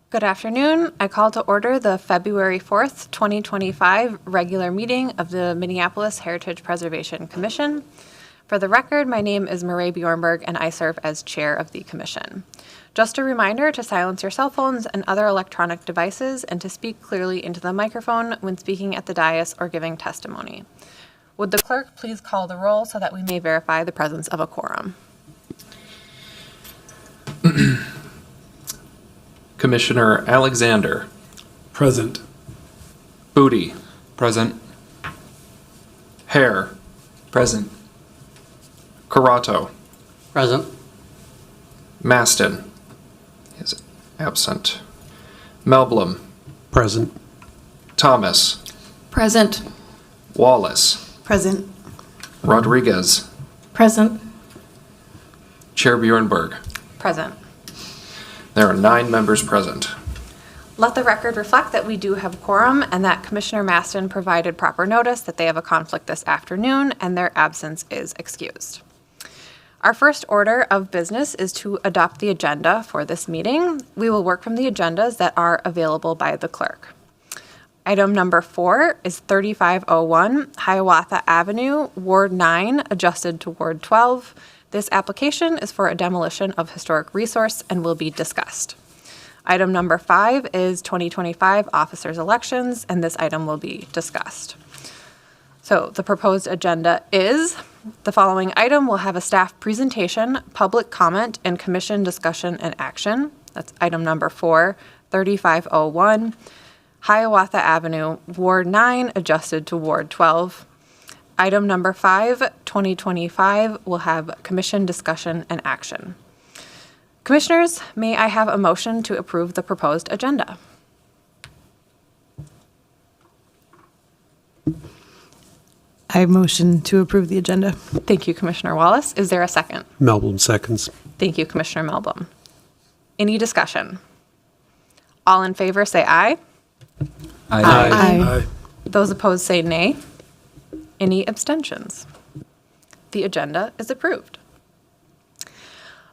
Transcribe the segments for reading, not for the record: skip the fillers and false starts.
Good afternoon. I call to order the February 4th, 2025 regular meeting of the Minneapolis Heritage Preservation Commission. For the record, my name is Marae Bjornberg and I serve as chair of the commission. Just a reminder to silence your cell phones and other electronic devices and to speak clearly into the microphone when speaking at the dais or giving testimony. Would the clerk please call the roll so that we may verify the presence of a quorum? Commissioner Alexander. Present. Booty. Present. Hare. Present. Carato. Present. Maston is absent. Melblom. Present. Thomas. Present. Wallace. Present. Rodriguez. Present. Chair Bjornberg. Present. There are 9 members present. Let the record reflect that we do have a quorum and that Commissioner Maston provided proper notice that they have a conflict this afternoon and their absence is excused. Our first order of business is to adopt the agenda for this meeting. We will work from the agendas that are available by the clerk. Item number 4 is 3501 Hiawatha Avenue, Ward 9, adjusted to Ward 12. This application is for a demolition of historic resource and will be discussed. Item number 5 is 2025 officers elections, and this item will be discussed. So the proposed agenda is the following item will have a staff presentation, public comment, and commission discussion and action. That's item number 4, 3501 Hiawatha Avenue, Ward 9, adjusted to Ward 12. Item number 5, 2025, will have commission discussion and action. Commissioners, may I have a motion to approve the proposed agenda? I motion to approve the agenda. Thank you, Commissioner Wallace. Is there a second? Melblom seconds. Thank you, Commissioner Melblom. Any discussion? All in favor say aye. Aye. Those opposed say nay. Any abstentions? The agenda is approved.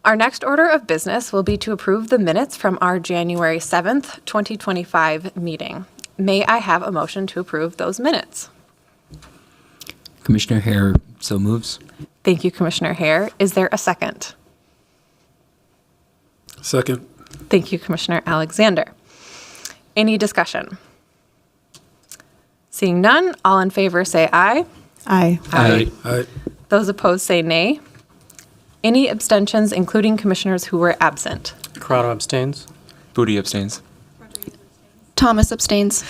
Our next order of business will be to approve the minutes from our January 7th, 2025 meeting. May I have a motion to approve those minutes? Commissioner Hare so moves. Thank you, Commissioner Hare. Is there a second? Second. Thank you, Commissioner Alexander. Any discussion? Seeing none, all in favor say aye. Aye. Aye. Those opposed say nay. Any abstentions, including commissioners who were absent? Corrado abstains. Booty abstains. Thomas abstains.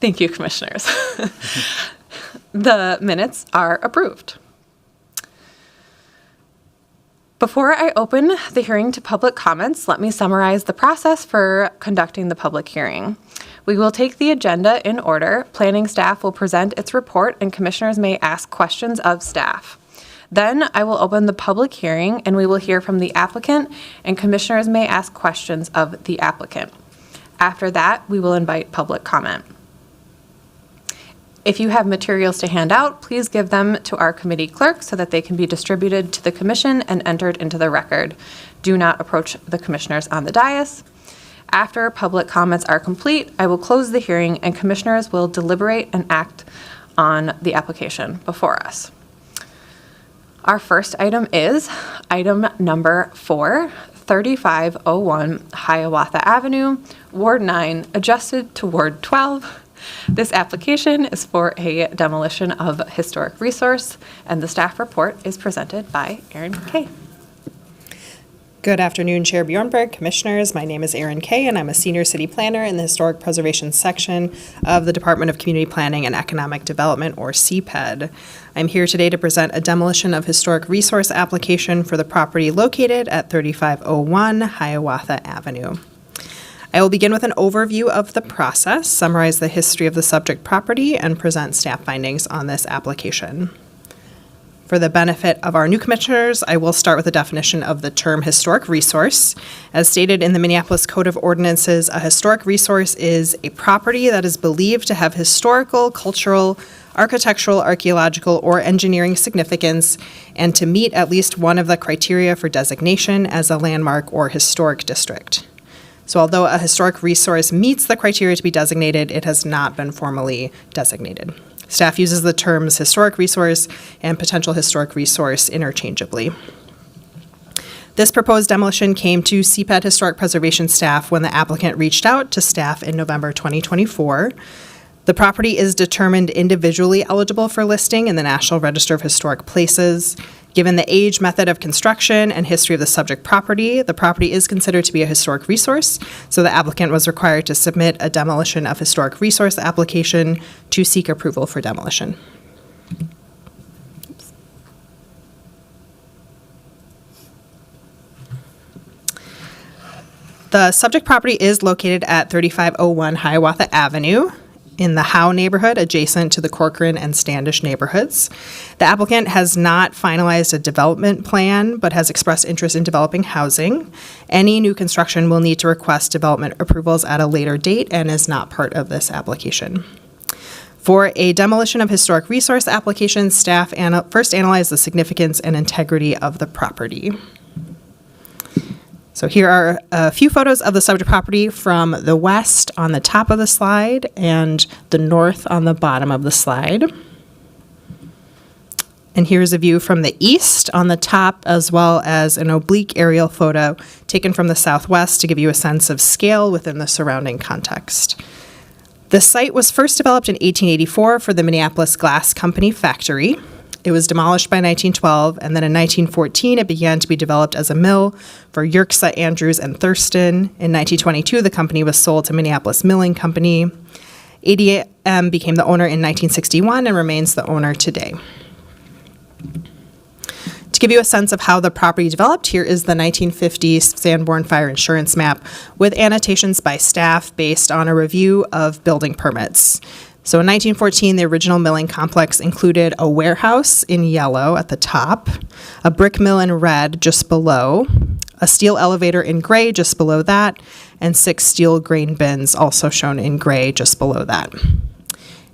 Thank you, commissioners. The minutes are approved. Before I open the hearing to public comments, let me summarize the process for conducting the public hearing. We will take the agenda in order. Planning staff will present its report and commissioners may ask questions of staff. Then I will open the public hearing and we will hear from the applicant and commissioners may ask questions of the applicant. After that, we will invite public comment. If you have materials to hand out, please give them to our committee clerk so that they can be distributed to the commission and entered into the record. Do not approach the commissioners on the dais. After public comments are complete, I will close the hearing and commissioners will deliberate and act on the application before us. Our first item is item number 4, 3501 Hiawatha Avenue, Ward 9, adjusted to Ward 12. This application is for a demolition of historic resource, and the staff report is presented by Erin Kay. Good afternoon, Chair Bjornberg, Commissioners. My name is Erin Kay, and I'm a Senior City Planner in the Historic Preservation section of the Department of Community Planning and Economic Development, or CPED. I'm here today to present a demolition of historic resource application for the property located at 3501 Hiawatha Avenue. I will begin with an overview of the process, summarize the history of the subject property, and present staff findings on this application. For the benefit of our new commissioners, I will start with a definition of the term historic resource. As stated in the Minneapolis Code of Ordinances, a historic resource is a property that is believed to have historical, cultural, architectural, archaeological, or engineering significance, and to meet at least one of the criteria for designation as a landmark or historic district. So although a historic resource meets the criteria to be designated, it has not been formally designated. Staff uses the terms historic resource and potential historic resource interchangeably. This proposed demolition came to CPED Historic Preservation staff when the applicant reached out to staff in November 2024. The property is determined individually eligible for listing in the National Register of Historic Places. Given the age, method of construction, and history of the subject property, the property is considered to be a historic resource, so the applicant was required to submit a demolition of historic resource application to seek approval for demolition. The subject property is located at 3501 Hiawatha Avenue in the Howe neighborhood, adjacent to the Corcoran and Standish neighborhoods. The applicant has not finalized a development plan, but has expressed interest in developing housing. Any new construction will need to request development approvals at a later date and is not part of this application. For a demolition of historic resource application, staff first analyze the significance and integrity of the property. So here are a few photos of the subject property from the west on the top of the slide and the north on the bottom of the slide. And here's a view from the east on the top, as well as an oblique aerial photo taken from the southwest to give you a sense of scale within the surrounding context. The site was first developed in 1884 for the Minneapolis Glass Company factory. It was demolished by 1912, and then in 1914 it began to be developed as a mill for Yerxa, Andrews, and Thurston. In 1922, the company was sold to Minneapolis Milling Company. ADM became the owner in 1961 and remains the owner today. To give you a sense of how the property developed, here is the 1950 Sanborn Fire Insurance Map with annotations by staff based on a review of building permits. So in 1914, the original milling complex included a warehouse in yellow at the top, a brick mill in red just below, a steel elevator in gray just below that, and 6 steel grain bins also shown in gray just below that.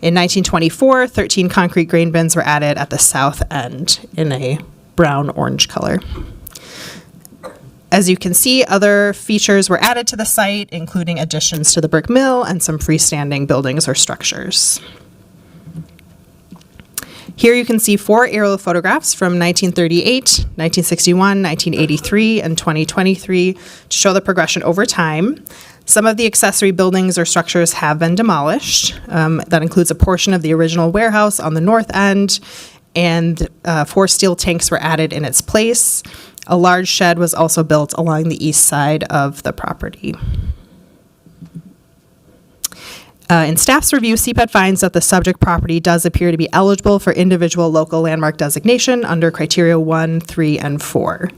In 1924, 13 concrete grain bins were added at the south end in a brown-orange color. As you can see, other features were added to the site, including additions to the brick mill and some freestanding buildings or structures. Here you can see 4 aerial photographs from 1938, 1961, 1983, and 2023 to show the progression over time. Some of the accessory buildings or structures have been demolished. That includes a portion of the original warehouse on the north end, and 4 steel tanks were added in its place. A large shed was also built along the east side of the property. In staff's review, CPED finds that the subject property does appear to be eligible for individual local landmark designation under criteria 1, 3, and 4.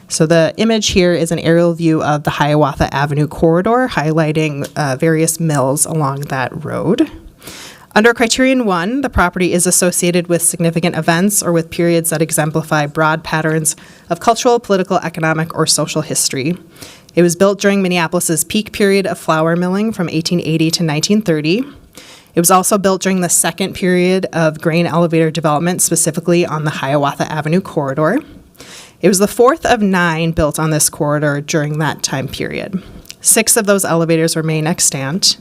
So the image here is an aerial view of the Hiawatha Avenue corridor, highlighting various mills along that road. Under criterion 1, the property is associated with significant events or with periods that exemplify broad patterns of cultural, political, economic, or social history. It was built during Minneapolis's peak period of flour milling from 1880 to 1930. It was also built during the second period of grain elevator development, specifically on the Hiawatha Avenue corridor. It was the 4th of 9 built on this corridor during that time period. 6 of those elevators remain extant.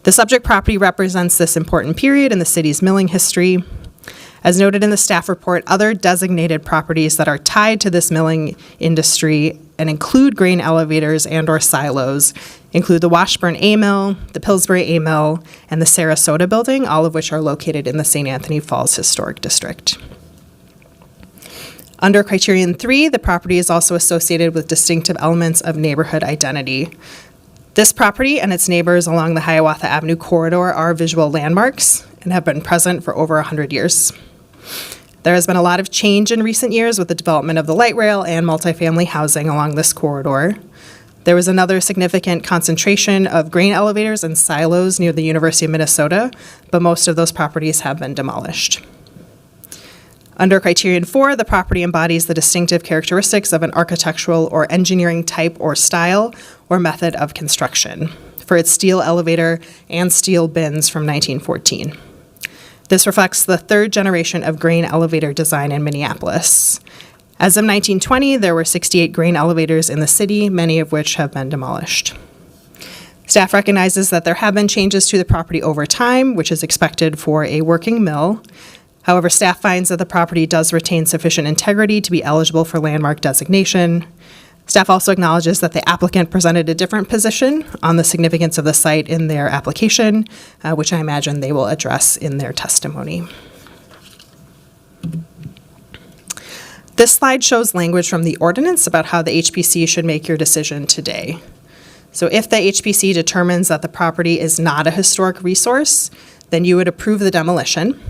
The subject property represents this important period in the city's milling history. As noted in the staff report, other designated properties that are tied to this milling industry and include grain elevators and/or silos include the Washburn A Mill, the Pillsbury A Mill, and the Sarasota Building, all of which are located in the St. Anthony Falls Historic District. Under criterion 3, the property is also associated with distinctive elements of neighborhood identity. This property and its neighbors along the Hiawatha Avenue corridor are visual landmarks and have been present for over 100 years. There has been a lot of change in recent years with the development of the light rail and multifamily housing along this corridor. There was another significant concentration of grain elevators and silos near the University of Minnesota, but most of those properties have been demolished. Under criterion 4, the property embodies the distinctive characteristics of an architectural or engineering type or style or method of construction for its steel elevator and steel bins from 1914. This reflects the 3rd generation of grain elevator design in Minneapolis. As of 1920, there were 68 grain elevators in the city, many of which have been demolished. Staff recognizes that there have been changes to the property over time, which is expected for a working mill. However, staff finds that the property does retain sufficient integrity to be eligible for landmark designation. Staff also acknowledges that the applicant presented a different position on the significance of the site in their application, which I imagine they will address in their testimony. This slide shows language from the ordinance about how the HPC should make your decision today. So if the HPC determines that the property is not a historic resource, then you would approve the demolition.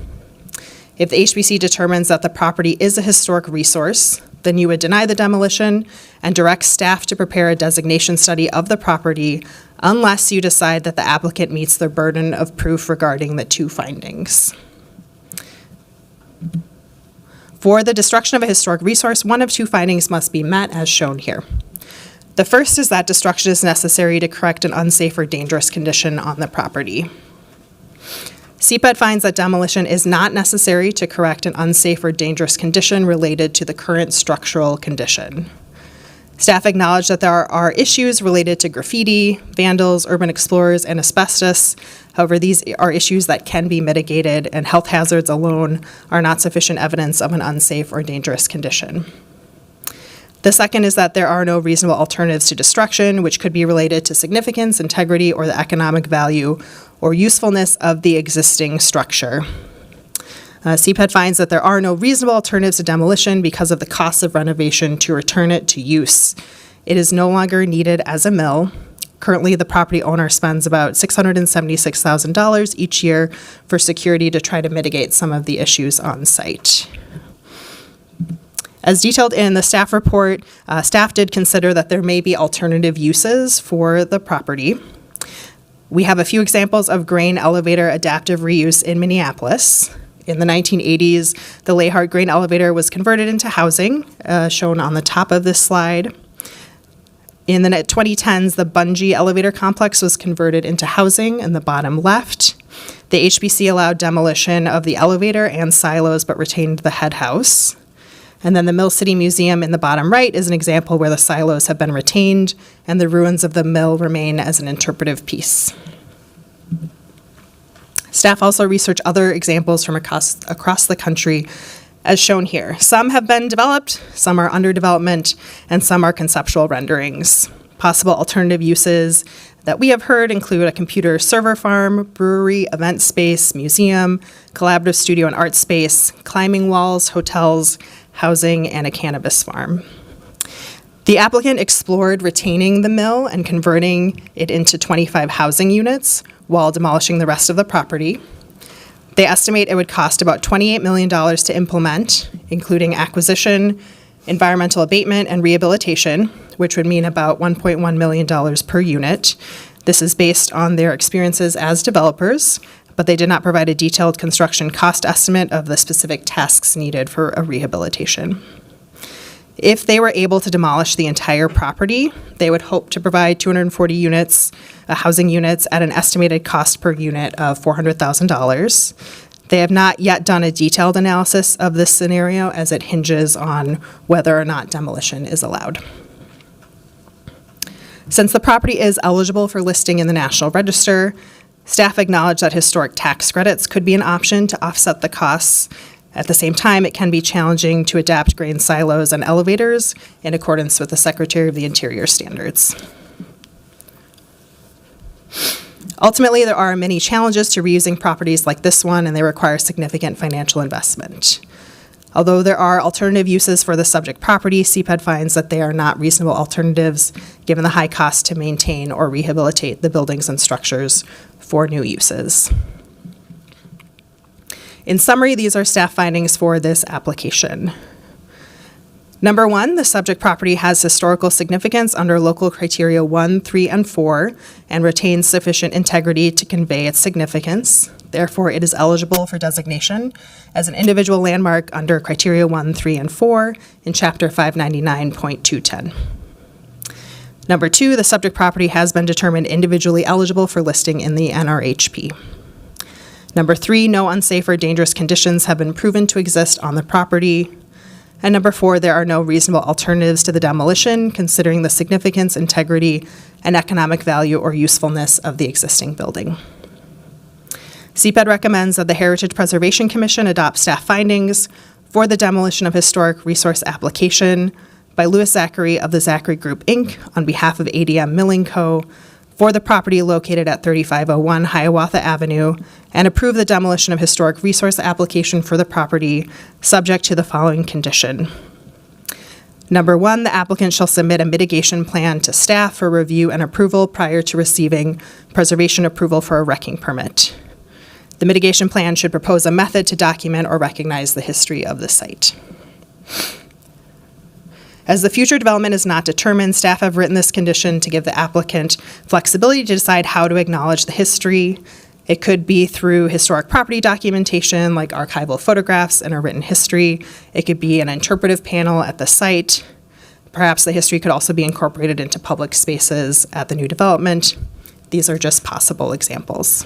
If the HPC determines that the property is a historic resource, then you would deny the demolition and direct staff to prepare a designation study of the property unless you decide that the applicant meets their burden of proof regarding the two findings. For the destruction of a historic resource, one of two findings must be met as shown here. The first is that destruction is necessary to correct an unsafe or dangerous condition on the property. CPED finds that demolition is not necessary to correct an unsafe or dangerous condition related to the current structural condition. Staff acknowledge that there are issues related to graffiti, vandals, urban explorers, and asbestos. However, these are issues that can be mitigated, and health hazards alone are not sufficient evidence of an unsafe or dangerous condition. The second is that there are no reasonable alternatives to destruction, which could be related to significance, integrity, or the economic value or usefulness of the existing structure. CPED finds that there are no reasonable alternatives to demolition because of the cost of renovation to return it to use. It is no longer needed as a mill. Currently, the property owner spends about $676,000 each year for security to try to mitigate some of the issues on site. As detailed in the staff report, staff did consider that there may be alternative uses for the property. We have a few examples of grain elevator adaptive reuse in Minneapolis. In the 1980s, the Lehart grain elevator was converted into housing, shown on the top of this slide. In the 2010s, the Bungee elevator complex was converted into housing in the bottom left. The HPC allowed demolition of the elevator and silos but retained the head house. And then the Mill City Museum in the bottom right is an example where the silos have been retained and the ruins of the mill remain as an interpretive piece. Staff also researched other examples from across the country as shown here. Some have been developed, some are under development, and some are conceptual renderings. Possible alternative uses that we have heard include a computer server farm, brewery, event space, museum, collaborative studio and art space, climbing walls, hotels, housing, and a cannabis farm. The applicant explored retaining the mill and converting it into 25 housing units while demolishing the rest of the property. They estimate it would cost about $28 million to implement, including acquisition, environmental abatement, and rehabilitation, which would mean about $1.1 million per unit. This is based on their experiences as developers, but they did not provide a detailed construction cost estimate of the specific tasks needed for a rehabilitation. If they were able to demolish the entire property, they would hope to provide 240 units, housing units, at an estimated cost per unit of $400,000. They have not yet done a detailed analysis of this scenario, as it hinges on whether or not demolition is allowed. Since the property is eligible for listing in the National Register, staff acknowledge that historic tax credits could be an option to offset the costs. At the same time, it can be challenging to adapt grain silos and elevators in accordance with the Secretary of the Interior standards. Ultimately, there are many challenges to reusing properties like this one, and they require significant financial investment. Although there are alternative uses for the subject property, CPED finds that they are not reasonable alternatives given the high cost to maintain or rehabilitate the buildings and structures for new uses. In summary, these are staff findings for this application. Number one, the subject property has historical significance under local criteria 1, 3, and 4 and retains sufficient integrity to convey its significance. Therefore, it is eligible for designation as an individual landmark under criteria 1, 3, and 4 in Chapter 599.210. Number two, the subject property has been determined individually eligible for listing in the NRHP. Number three, no unsafe or dangerous conditions have been proven to exist on the property. And number 4, there are no reasonable alternatives to the demolition, considering the significance, integrity, and economic value or usefulness of the existing building. CPED recommends that the Heritage Preservation Commission adopt staff findings for the demolition of historic resource application by Louis Zachary of the Zachary Group, Inc., on behalf of ADM Milling Co., for the property located at 3501 Hiawatha Avenue, and approve the demolition of historic resource application for the property, subject to the following condition. Number 1, the applicant shall submit a mitigation plan to staff for review and approval prior to receiving preservation approval for a wrecking permit. The mitigation plan should propose a method to document or recognize the history of the site. As the future development is not determined, staff have written this condition to give the applicant flexibility to decide how to acknowledge the history. It could be through historic property documentation, like archival photographs and a written history. It could be an interpretive panel at the site. Perhaps the history could also be incorporated into public spaces at the new development. These are just possible examples.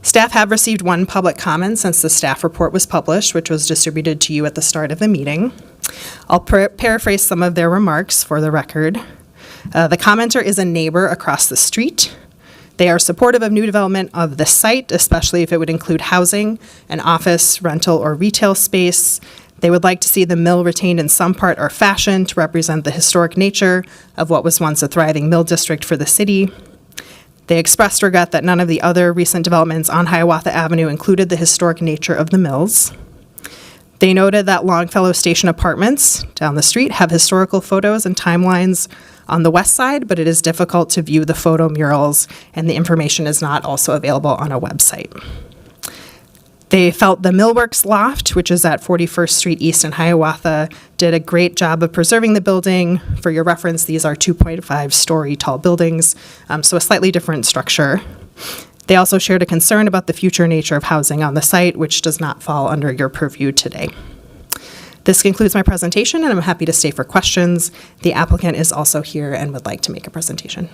Staff have received one public comment since the staff report was published, which was distributed to you at the start of the meeting. I'll paraphrase some of their remarks for the record. The commenter is a neighbor across the street. They are supportive of new development of the site, especially if it would include housing, an office, rental, or retail space. They would like to see the mill retained in some part or fashion to represent the historic nature of what was once a thriving mill district for the city. They expressed regret that none of the other recent developments on Hiawatha Avenue included the historic nature of the mills. They noted that Longfellow Station Apartments down the street have historical photos and timelines on the west side, but it is difficult to view the photo murals, and the information is not also available on a website. They felt the Millworks Loft, which is at 41st Street East in Hiawatha, did a great job of preserving the building. For your reference, these are 2.5-story tall buildings, so a slightly different structure. They also shared a concern about the future nature of housing on the site, which does not fall under your purview today. This concludes my presentation, and I'm happy to stay for questions. The applicant is also here and would like to make a presentation.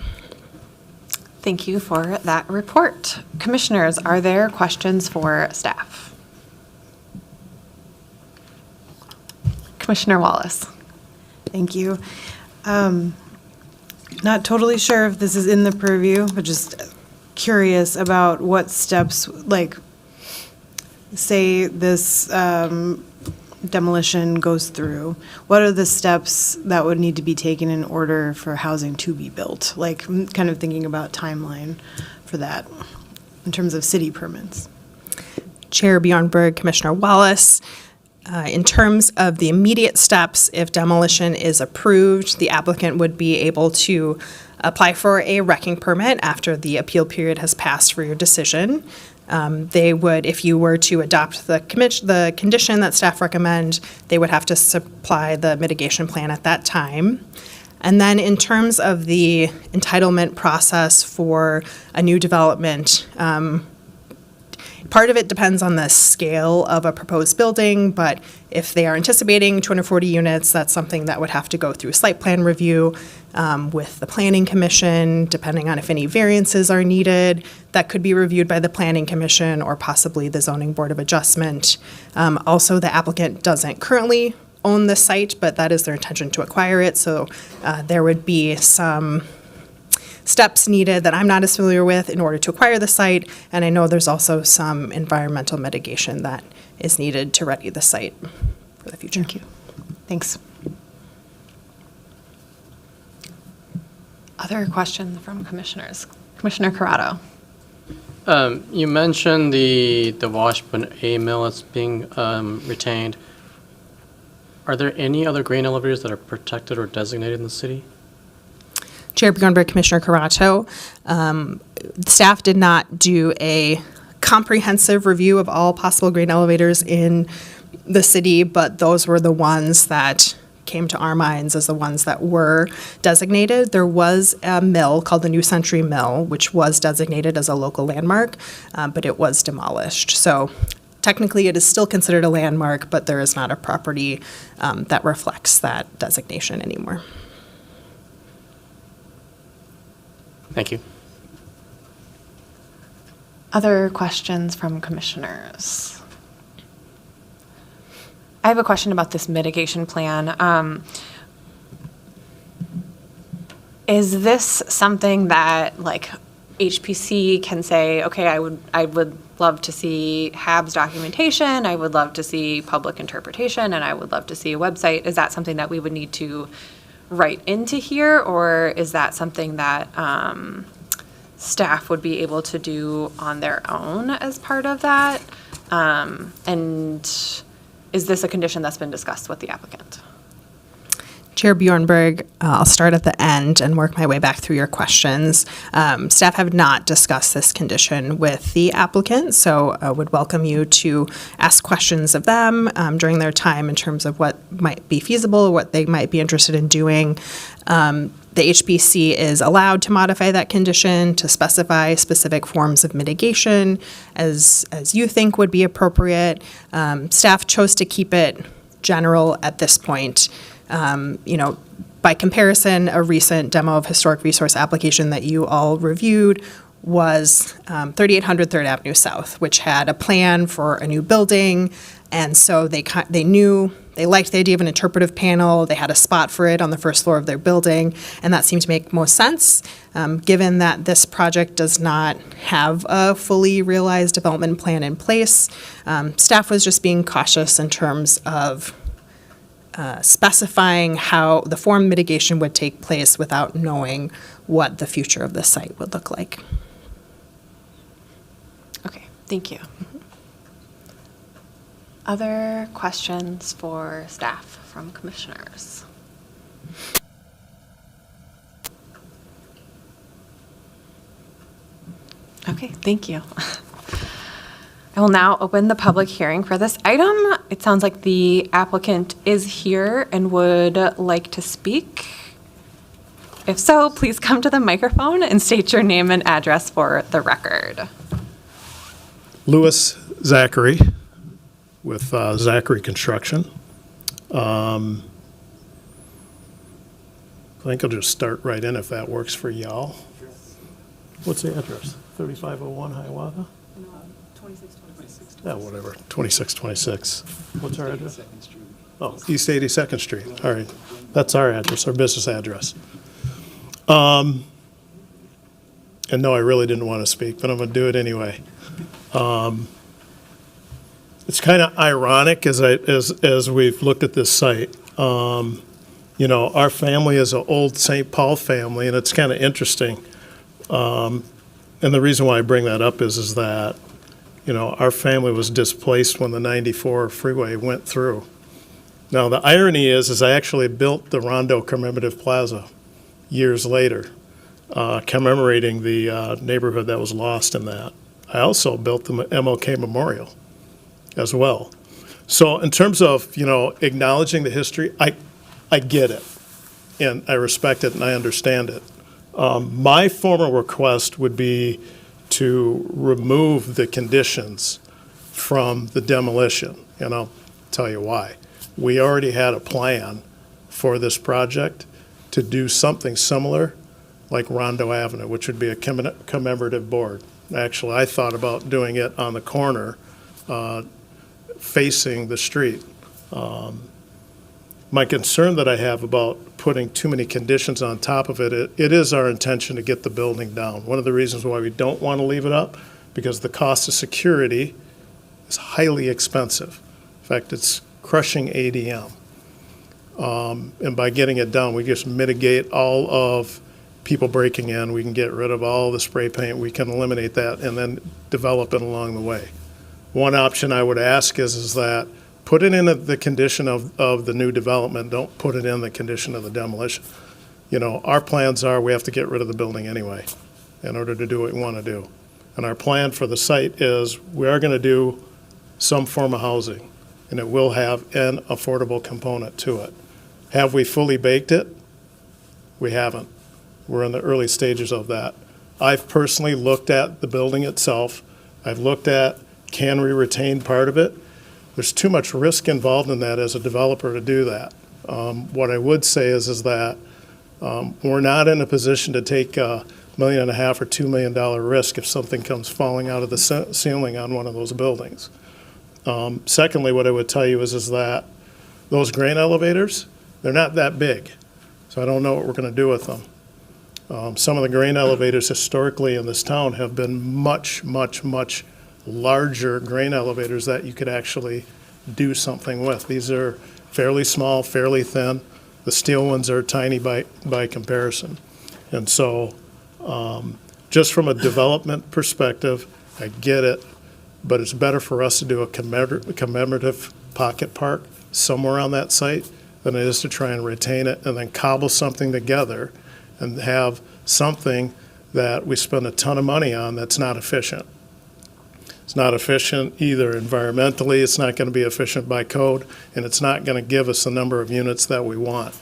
Thank you for that report. Commissioners, are there questions for staff? Commissioner Wallace. Thank you. Not totally sure if this is in the purview, but just curious about what steps, like, say this demolition goes through. What are the steps that would need to be taken in order for housing to be built? Like, I'm kind of thinking about timeline for that in terms of city permits. Chair Bjornberg, Commissioner Wallace. In terms of the immediate steps, if demolition is approved, the applicant would be able to apply for a wrecking permit after the appeal period has passed for your decision. They would, if you were to adopt the condition that staff recommend, they would have to supply the mitigation plan at that time. And then in terms of the entitlement process for a new development, part of it depends on the scale of a proposed building, but if they are anticipating 240 units, that's something that would have to go through site plan review with the Planning Commission, depending on if any variances are needed. That could be reviewed by the Planning Commission or possibly the Zoning Board of Adjustment. Also, the applicant doesn't currently own the site, but that is their intention to acquire it, so there would be some steps needed that I'm not as familiar with in order to acquire the site, and I know there's also some environmental mitigation that is needed to ready the site for the future. Thank you. Thanks. Other questions from commissioners? Commissioner Corrado. You mentioned the Washburn A mill that's being retained. Are there any other grain elevators that are protected or designated in the city? Chair Bjornberg, Commissioner Carato, staff did not do a comprehensive review of all possible grain elevators in the city, but those were the ones that came to our minds as the ones that were designated. There was a mill called the New Century Mill, which was designated as a local landmark, but it was demolished. So technically it is still considered a landmark, but there is not a property that reflects that designation anymore. Thank you. Other questions from commissioners? I have a question about this mitigation plan. Is this something that like HPC can say, okay, I would love to see HAB's documentation, I would love to see public interpretation, and I would love to see a website? Is that something that we would need to write into here, or is that something that staff would be able to do on their own as part of that? And is this a condition that's been discussed with the applicant? Chair Bjornberg, I'll start at the end and work my way back through your questions. Staff have not discussed this condition with the applicant, so I would welcome you to ask questions of them during their time in terms of what might be feasible, what they might be interested in doing. The HPC is allowed to modify that condition to specify specific forms of mitigation as you think would be appropriate. Staff chose to keep it general at this point. By comparison, a recent demo of historic resource application that you all reviewed was 3800 3rd Avenue South, which had a plan for a new building. And so they liked the idea of an interpretive panel. They had a spot for it on the first floor of their building. And that seemed to make most sense, given that this project does not have a fully realized development plan in place. Staff was just being cautious in terms of specifying how the form mitigation would take place without knowing what the future of the site would look like. Okay, thank you. Other questions for staff from commissioners? Okay, thank you. I will now open the public hearing for this item. It sounds like the applicant is here and would like to speak. If so, please come to the microphone and state your name and address for the record. Louis Zachary with Zachary Construction. I think I'll just start right in if that works for y'all. What's the address? 3501 Hiawatha? Yeah, whatever, 2626. What's our address? Oh, East 82nd Street. All right. That's our address, our business address. And no, I really didn't want to speak, but I'm going to do it anyway. It's kind of ironic as we've looked at this site. Our family is an old St. Paul family, and it's kind of interesting. And the reason why I bring that up is that our family was displaced when the 94 freeway went through. Now, the irony is I actually built the Rondo Commemorative Plaza years later, commemorating the neighborhood that was lost in that. I also built the MLK Memorial as well. So in terms of, acknowledging the history, I get it, and I respect it, and I understand it. My formal request would be to remove the conditions from the demolition, and I'll tell you why. We already had a plan for this project to do something similar like Rondo Avenue, which would be a commemorative board. Actually, I thought about doing it on the corner facing the street. My concern that I have about putting too many conditions on top of it, it is our intention to get the building down. One of the reasons why we don't want to leave it up, because the cost of security is highly expensive. In fact, it's crushing ADM. And by getting it down, we just mitigate all of people breaking in. We can get rid of all the spray paint. We can eliminate that and then develop it along the way. One option I would ask is that put it in the condition of the new development. Don't put it in the condition of the demolition. Our plans are we have to get rid of the building anyway in order to do what we want to do. And our plan for the site is we are going to do some form of housing, and it will have an affordable component to it. Have we fully baked it? We haven't. We're in the early stages of that. I've personally looked at the building itself. I've looked at, can we retain part of it? There's too much risk involved in that as a developer to do that. What I would say is that we're not in a position to take $1.5 million or $2 million risk if something comes falling out of the ceiling on one of those buildings. Secondly, what I would tell you is that Those grain elevators, they're not that big, so I don't know what we're going to do with them. Some of the grain elevators historically in this town have been much, much, much larger grain elevators that you could actually do something with. These are fairly small, fairly thin. The steel ones are tiny by comparison. And so, just from a development perspective, I get it, but it's better for us to do a commemorative pocket park somewhere on that site than it is to try and retain it and then cobble something together and have something that we spend a ton of money on that's not efficient. It's not efficient either environmentally, it's not going to be efficient by code, and it's not going to give us the number of units that we want.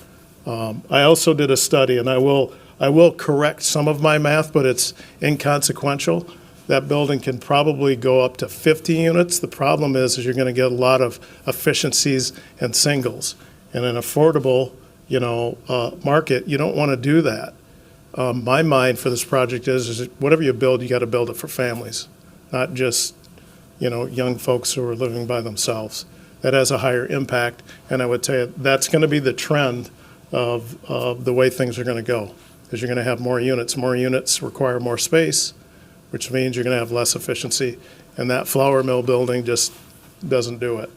I also did a study, and I will correct some of my math, but it's inconsequential. That building can probably go up to 50 units. The problem is you're going to get a lot of efficiencies and singles. In an affordable, market, you don't want to do that. My mind for this project is whatever you build, you got to build it for families, not just, young folks who are living by themselves. That has a higher impact, and I would tell you that's going to be the trend of the way things are going to go, because you're going to have more units. More units require more space, which means you're going to have less efficiency, and that flour mill building just doesn't do it.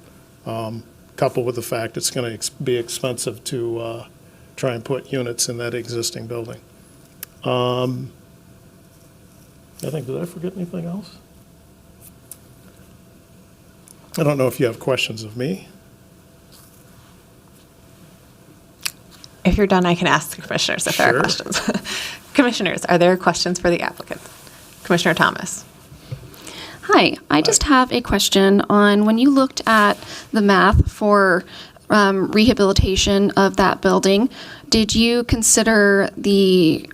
Coupled with the fact it's going to be expensive to try and put units in that existing building. I think, did I forget anything else? I don't know if you have questions of me. If you're done, I can ask the commissioners if there Sure. are questions. Commissioners, are there questions for the applicant? Commissioner Thomas. Hi, I just have a question on when you looked at the math for rehabilitation of that building, did you consider the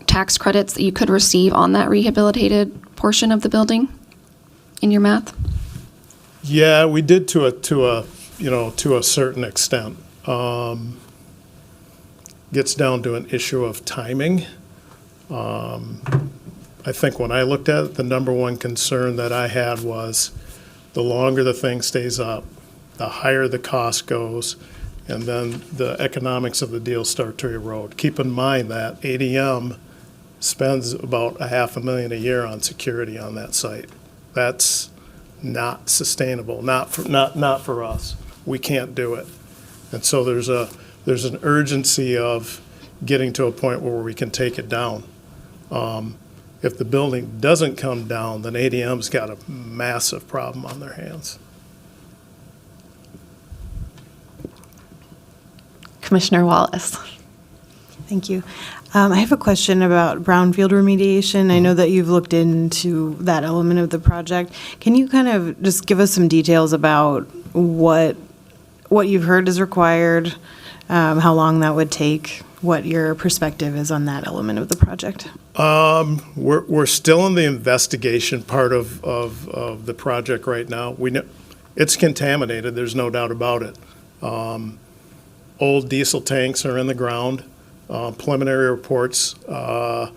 tax credits that you could receive on that rehabilitated portion of the building in your math? Yeah, we did to a certain extent. Gets down to an issue of timing. I think when I looked at it, the number one concern that I had was the longer the thing stays up, the higher the cost goes, and then the economics of the deal start to erode. Keep in mind that ADM spends about $500,000 a year on security on that site. That's not sustainable, not for us. We can't do it. And so there's an urgency of getting to a point where we can take it down. If the building doesn't come down, then ADM's got a massive problem on their hands. Commissioner Wallace. Thank you. I have a question about brownfield remediation. I know that you've looked into that element of the project. Can you kind of just give us some details about what you've heard is required, how long that would take, what your perspective is on that element of the project? We're still in the investigation part of the project right now. We know it's contaminated, there's no doubt about it. Old diesel tanks are in the ground. Preliminary reports, the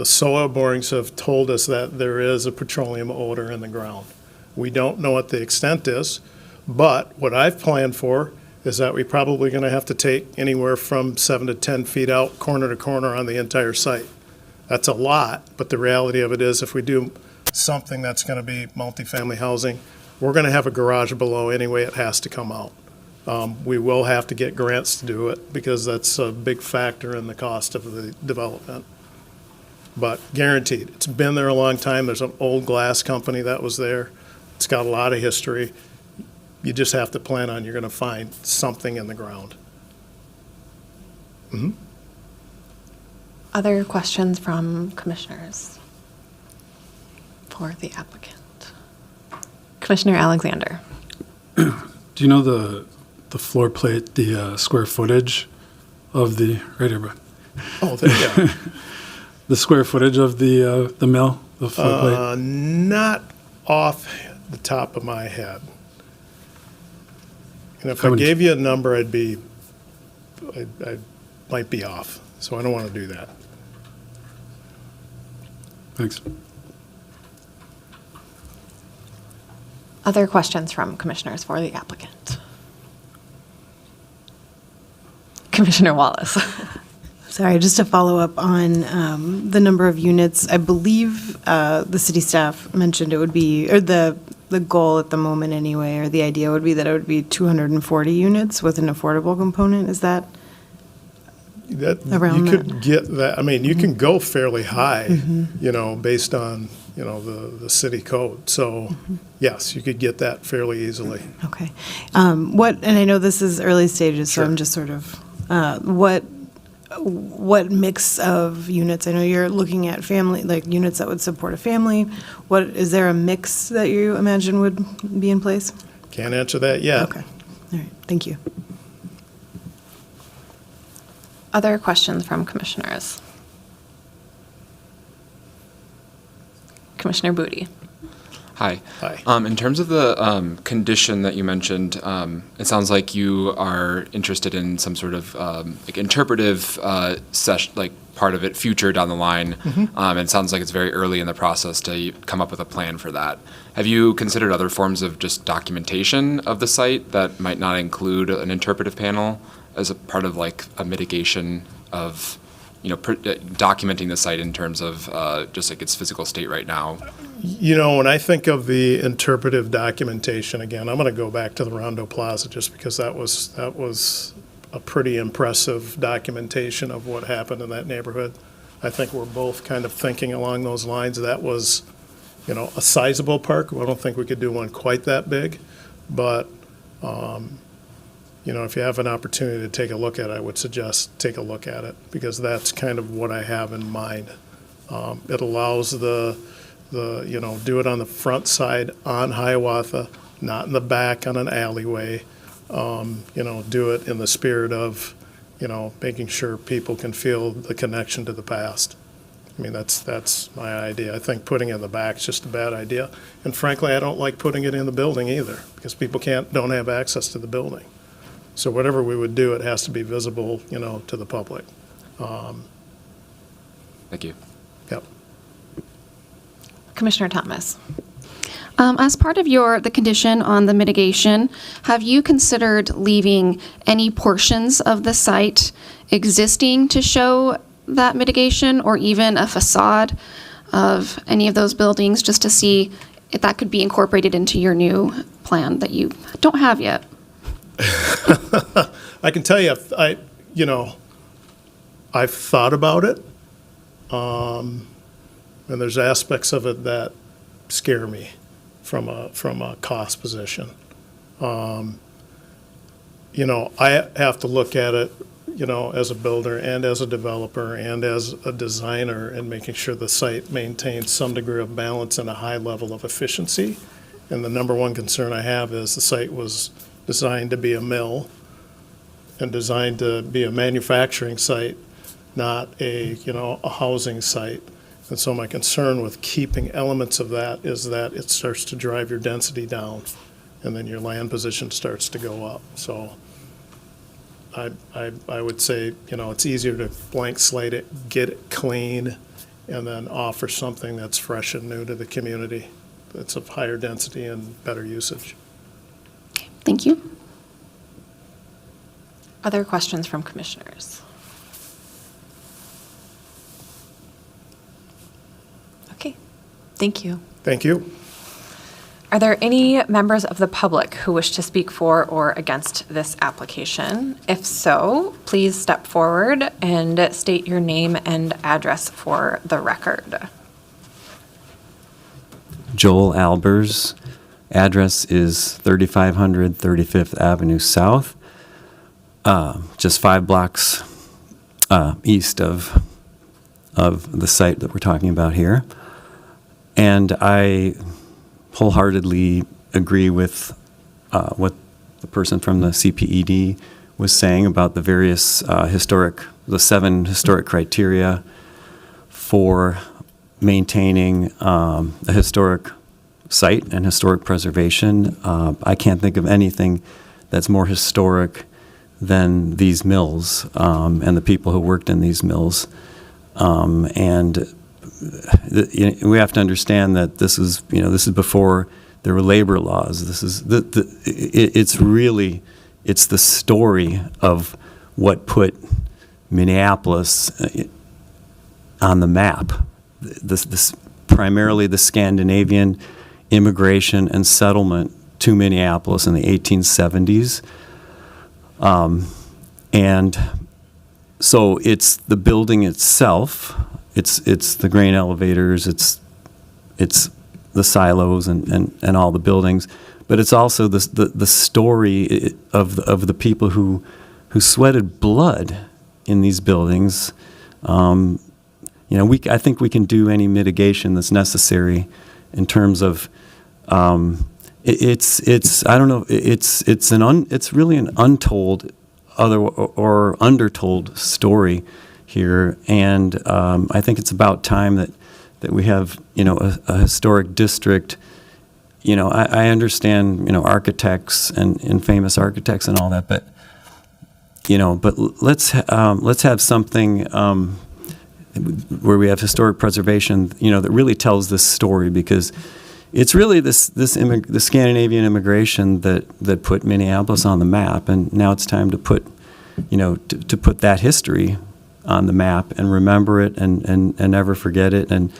soil borings have told us that there is a petroleum odor in the ground. We don't know what the extent is, but what I've planned for is that we're probably going to have to take anywhere from 7 to 10 feet out, corner to corner on the entire site. That's a lot, but the reality of it is if we do something that's going to be multifamily housing, we're going to have a garage below anyway. It has to come out. We will have to get grants to do it because that's a big factor in the cost of the development. But guaranteed, it's been there a long time. There's an old glass company that was there. It's got a lot of history. You just have to plan on you're going to find something in the ground. Mm-hmm. Other questions from commissioners for the applicant? Commissioner Alexander. Do you know the floor plate, the square footage of the, right here, bro? Oh, there you go. The square footage of the mill, the floor plate? Not off the top of my head. And if How I many- gave you a number, I might be off. So I don't want to do that. Thanks. Other questions from commissioners for the applicant? Commissioner Wallace. Sorry, just to follow up on the number of units, I believe the city staff mentioned it would be, or the goal at the moment anyway, or the idea would be that it would be 240 units with an affordable component. Is that around you that? could get that. I mean, you can go fairly high, based on the city code. So yes, you could get that fairly easily. Okay. And I know this is early stages, so Sure. I'm just sort of, what mix of units? I know you're looking at family, like units that would support a family. Is there a mix that you imagine would be in place? Can't answer that yet. Okay. All right. Thank you. Other questions from commissioners? Commissioner Booty. Hi. Hi. In terms of the condition that you mentioned, it sounds like you are interested in some sort of like interpretive session, like part of it, future down the line. And it sounds like it's very early in the process to come up with a plan for that. Have you considered other forms of just documentation of the site that might not include an interpretive panel as a part of like a mitigation of, documenting the site in terms of just like its physical state right now? When I think of the interpretive documentation, again, I'm going to go back to the Rondo Plaza just because that was a pretty impressive documentation of what happened in that neighborhood. I think we're both kind of thinking along those lines. That was, a sizable park. I don't think we could do one quite that big, but if you have an opportunity to take a look at it, I would suggest take a look at it because that's kind of what I have in mind. It allows do it on the front side on Hiawatha, not in the back on an alleyway. Do it in the spirit of, making sure people can feel the connection to the past. I mean, that's my idea. I think putting it in the back is just a bad idea. And frankly, I don't like putting it in the building either because people don't have access to the building. So whatever we would do, it has to be visible, to the public. Thank you. Yep. Commissioner Thomas. As part of the condition on the mitigation, have you considered leaving any portions of the site existing to show that mitigation, or even a facade of any of those buildings, just to see if that could be incorporated into your new plan that you don't have yet? I can tell you, I've thought about it, and there's aspects of it that scare me from a cost position. I have to look at it, as a builder and as a developer and as a designer, and making sure the site maintains some degree of balance and a high level of efficiency. And the number one concern I have is the site was designed to be a mill and designed to be a manufacturing site, not a housing site. And so my concern with keeping elements of that is that it starts to drive your density down, and then your land position starts to go up. So I would say, it's easier to blank slate it, get it clean, and then offer something that's fresh and new to the community, that's of higher density and better usage. Thank you. Other questions from commissioners? Okay, thank you. Thank you. Are there any members of the public who wish to speak for or against this application? If so, please step forward and state your name and address for the record. Joel Albers. Address is 3500 35th Avenue South, just 5 blocks east of the site that we're talking about here. And I wholeheartedly agree with what the person from the CPED was saying about the various the 7 historic criteria for maintaining a historic site and historic preservation. I can't think of anything that's more historic than these mills and the people who worked in these mills. We have to understand that this is before there were labor laws. This is it's the story of what put Minneapolis on the map. This primarily the Scandinavian immigration and settlement to Minneapolis in the 1870s. And so it's the building itself, it's the grain elevators, it's the silos and all the buildings, but it's also the story of the people who sweated blood in these buildings. I think we can do any mitigation that's necessary in terms of it's I don't know, it's really an untold or undertold story here, and I think it's about time that we have a historic district. I understand architects and famous architects and all that, but let's have something where we have historic preservation, that really tells this story, because it's really the Scandinavian immigration that put Minneapolis on the map, and now it's time to put that history on the map and remember it and never forget it. And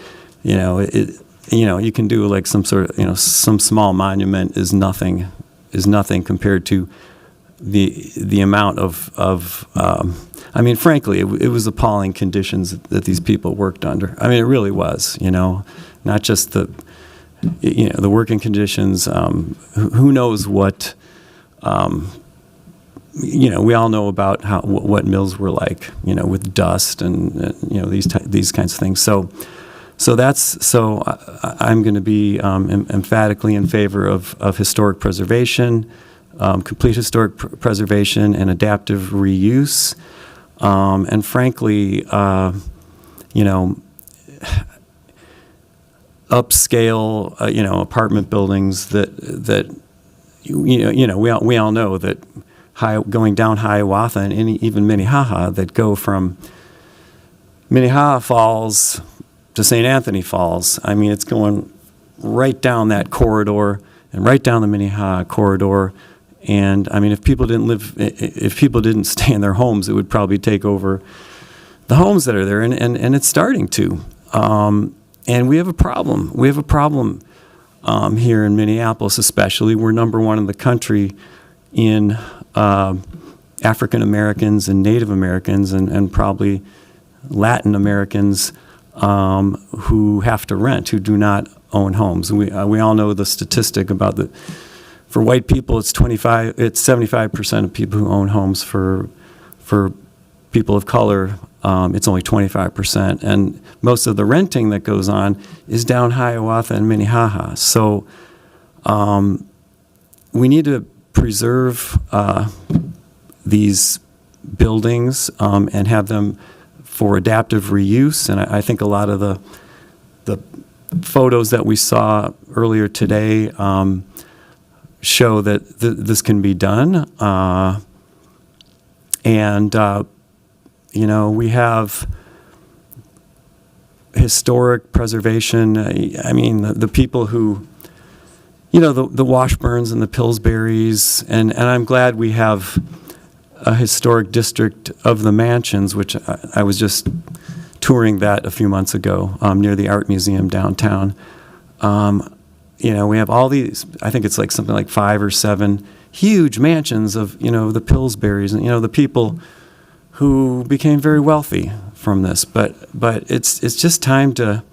you can do like some sort of some small monument is nothing compared to the amount of frankly, it was appalling conditions that these people worked under. I mean, it really was, not just the working conditions. Who knows what, we all know about what mills were like, with dust and these kinds of things. So I'm going to be emphatically in favor of historic preservation, complete historic preservation and adaptive reuse. And frankly, upscale, apartment buildings that we all know that going down Hiawatha and even Minnehaha, that go from Minnehaha Falls to St. Anthony Falls. I mean, it's going right down that corridor and right down the Minnehaha corridor. And I mean, if people didn't stay in their homes, it would probably take over the homes that are there, and it's starting to. And we have a problem. We have a problem here in Minneapolis, especially. We're number one in the country in African Americans and Native Americans and probably Latin Americans who have to rent, who do not own homes. And we all know the statistic about for white people, it's 75% of people who own homes. For people of color, it's only 25%. And most of the renting that goes on is down Hiawatha and Minnehaha. So we need to preserve these buildings and have them for adaptive reuse. And I think a lot of the photos that we saw earlier today show that this can be done. We have historic preservation. I mean, the people who, the Washburns and the Pillsburys, and I'm glad we have a historic district of the mansions, which I was just touring that a few months ago near the Art Museum downtown. We have all these, I think it's like something like 5 or 7 huge mansions of, the Pillsburys and, the people who became very wealthy from this. But it's just time to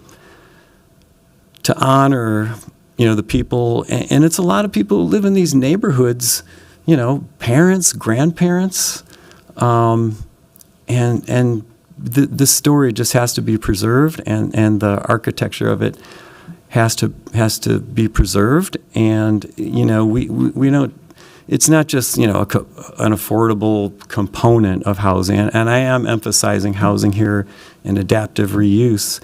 honor, the people. And it's a lot of people who live in these neighborhoods, parents, grandparents. And the story just has to be preserved, and the architecture of it has to be preserved. And we know it's not just an affordable component of housing, and I am emphasizing housing here and adaptive reuse.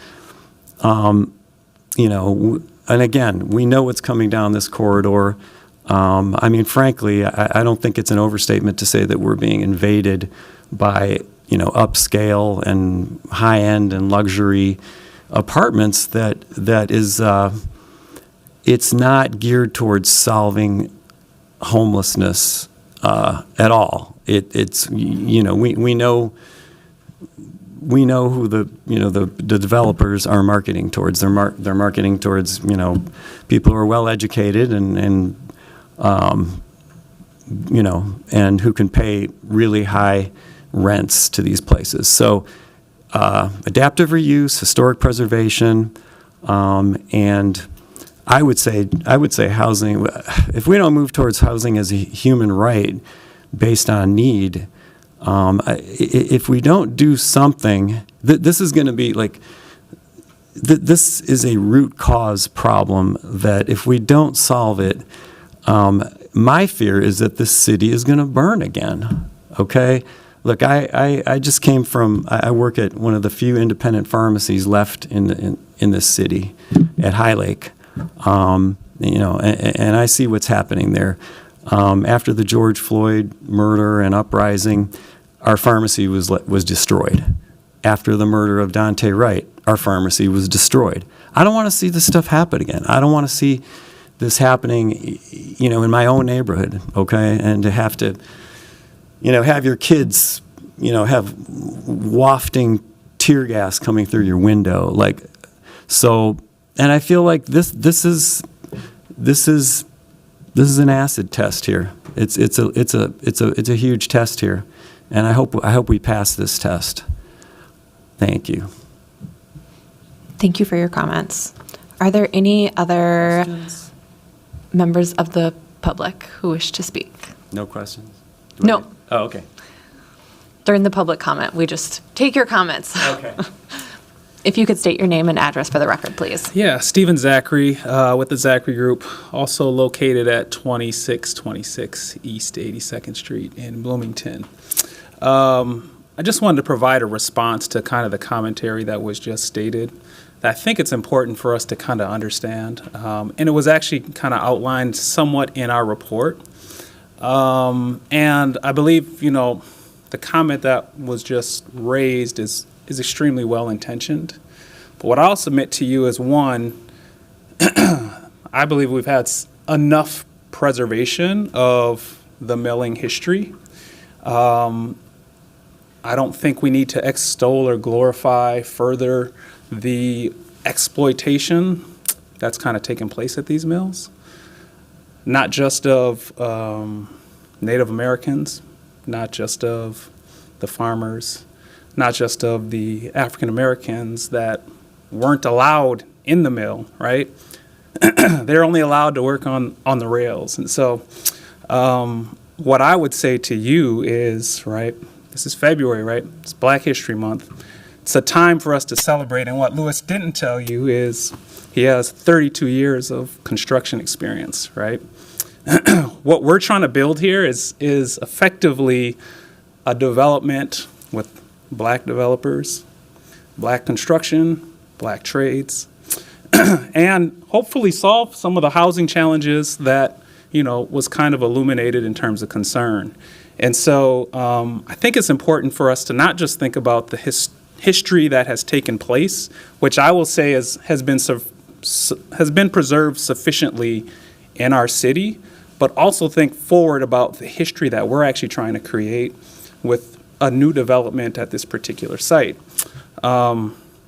And again, we know what's coming down this corridor. Frankly, I don't think it's an overstatement to say that we're being invaded by upscale and high-end and luxury apartments that is it's not geared towards solving homelessness at all. It's you know we know who the developers are marketing towards. They're marketing towards people who are well educated and and who can pay really high rents to these places. So adaptive reuse, historic preservation, and I would say housing. If we don't move towards housing as a human right based on need, if we don't do something, this is going to be like. This is a root cause problem that if we don't solve it, my fear is that this city is going to burn again. Okay? Look, I just came from, I work at one of the few independent pharmacies left in this city at High Lake. And I see what's happening there. After the George Floyd murder and uprising, our pharmacy was destroyed. After the murder of Dante Wright, our pharmacy was destroyed. I don't want to see this stuff happen again. I don't want to see this happening, in my own neighborhood, okay? And to have your kids, have wafting tear gas coming through your window, and I feel like this is an acid test here. It's a huge test here, and I hope we pass this test. Thank you. Thank you for your comments. Are there any other members of the public who wish to speak? No questions? No. Oh, okay. During the public comment, we just take your comments. Okay. If you could state your name and address for the record, please. Yeah, Stephen Zachary with the Zachary Group, also located at 2626 East 82nd Street in Bloomington. I just wanted to provide a response to kind of the commentary that was just stated. I think it's important for us to kind of understand, and it was actually kind of outlined somewhat in our report. And I believe, the comment that was just raised is extremely well-intentioned. But what I'll submit to you is, one, I believe we've had enough preservation of the milling history. I don't think we need to extol or glorify further the exploitation that's kind of taken place at these mills, not just of Native Americans, not just of the farmers, not just of the African Americans that weren't allowed in the mill, right? They're only allowed to work on the rails. And so what I would say to you is, right, this is February, right? It's Black History Month. It's a time for us to celebrate. And what Lewis didn't tell you is he has 32 years of construction experience, right? What we're trying to build here is effectively a development with Black developers, Black construction, Black trades, and hopefully solve some of the housing challenges that, was kind of illuminated in terms of concern. And so I think it's important for us to not just think about the history that has taken place, which I will say has been preserved sufficiently in our city, but also think forward about the history that we're actually trying to create with a new development at this particular site.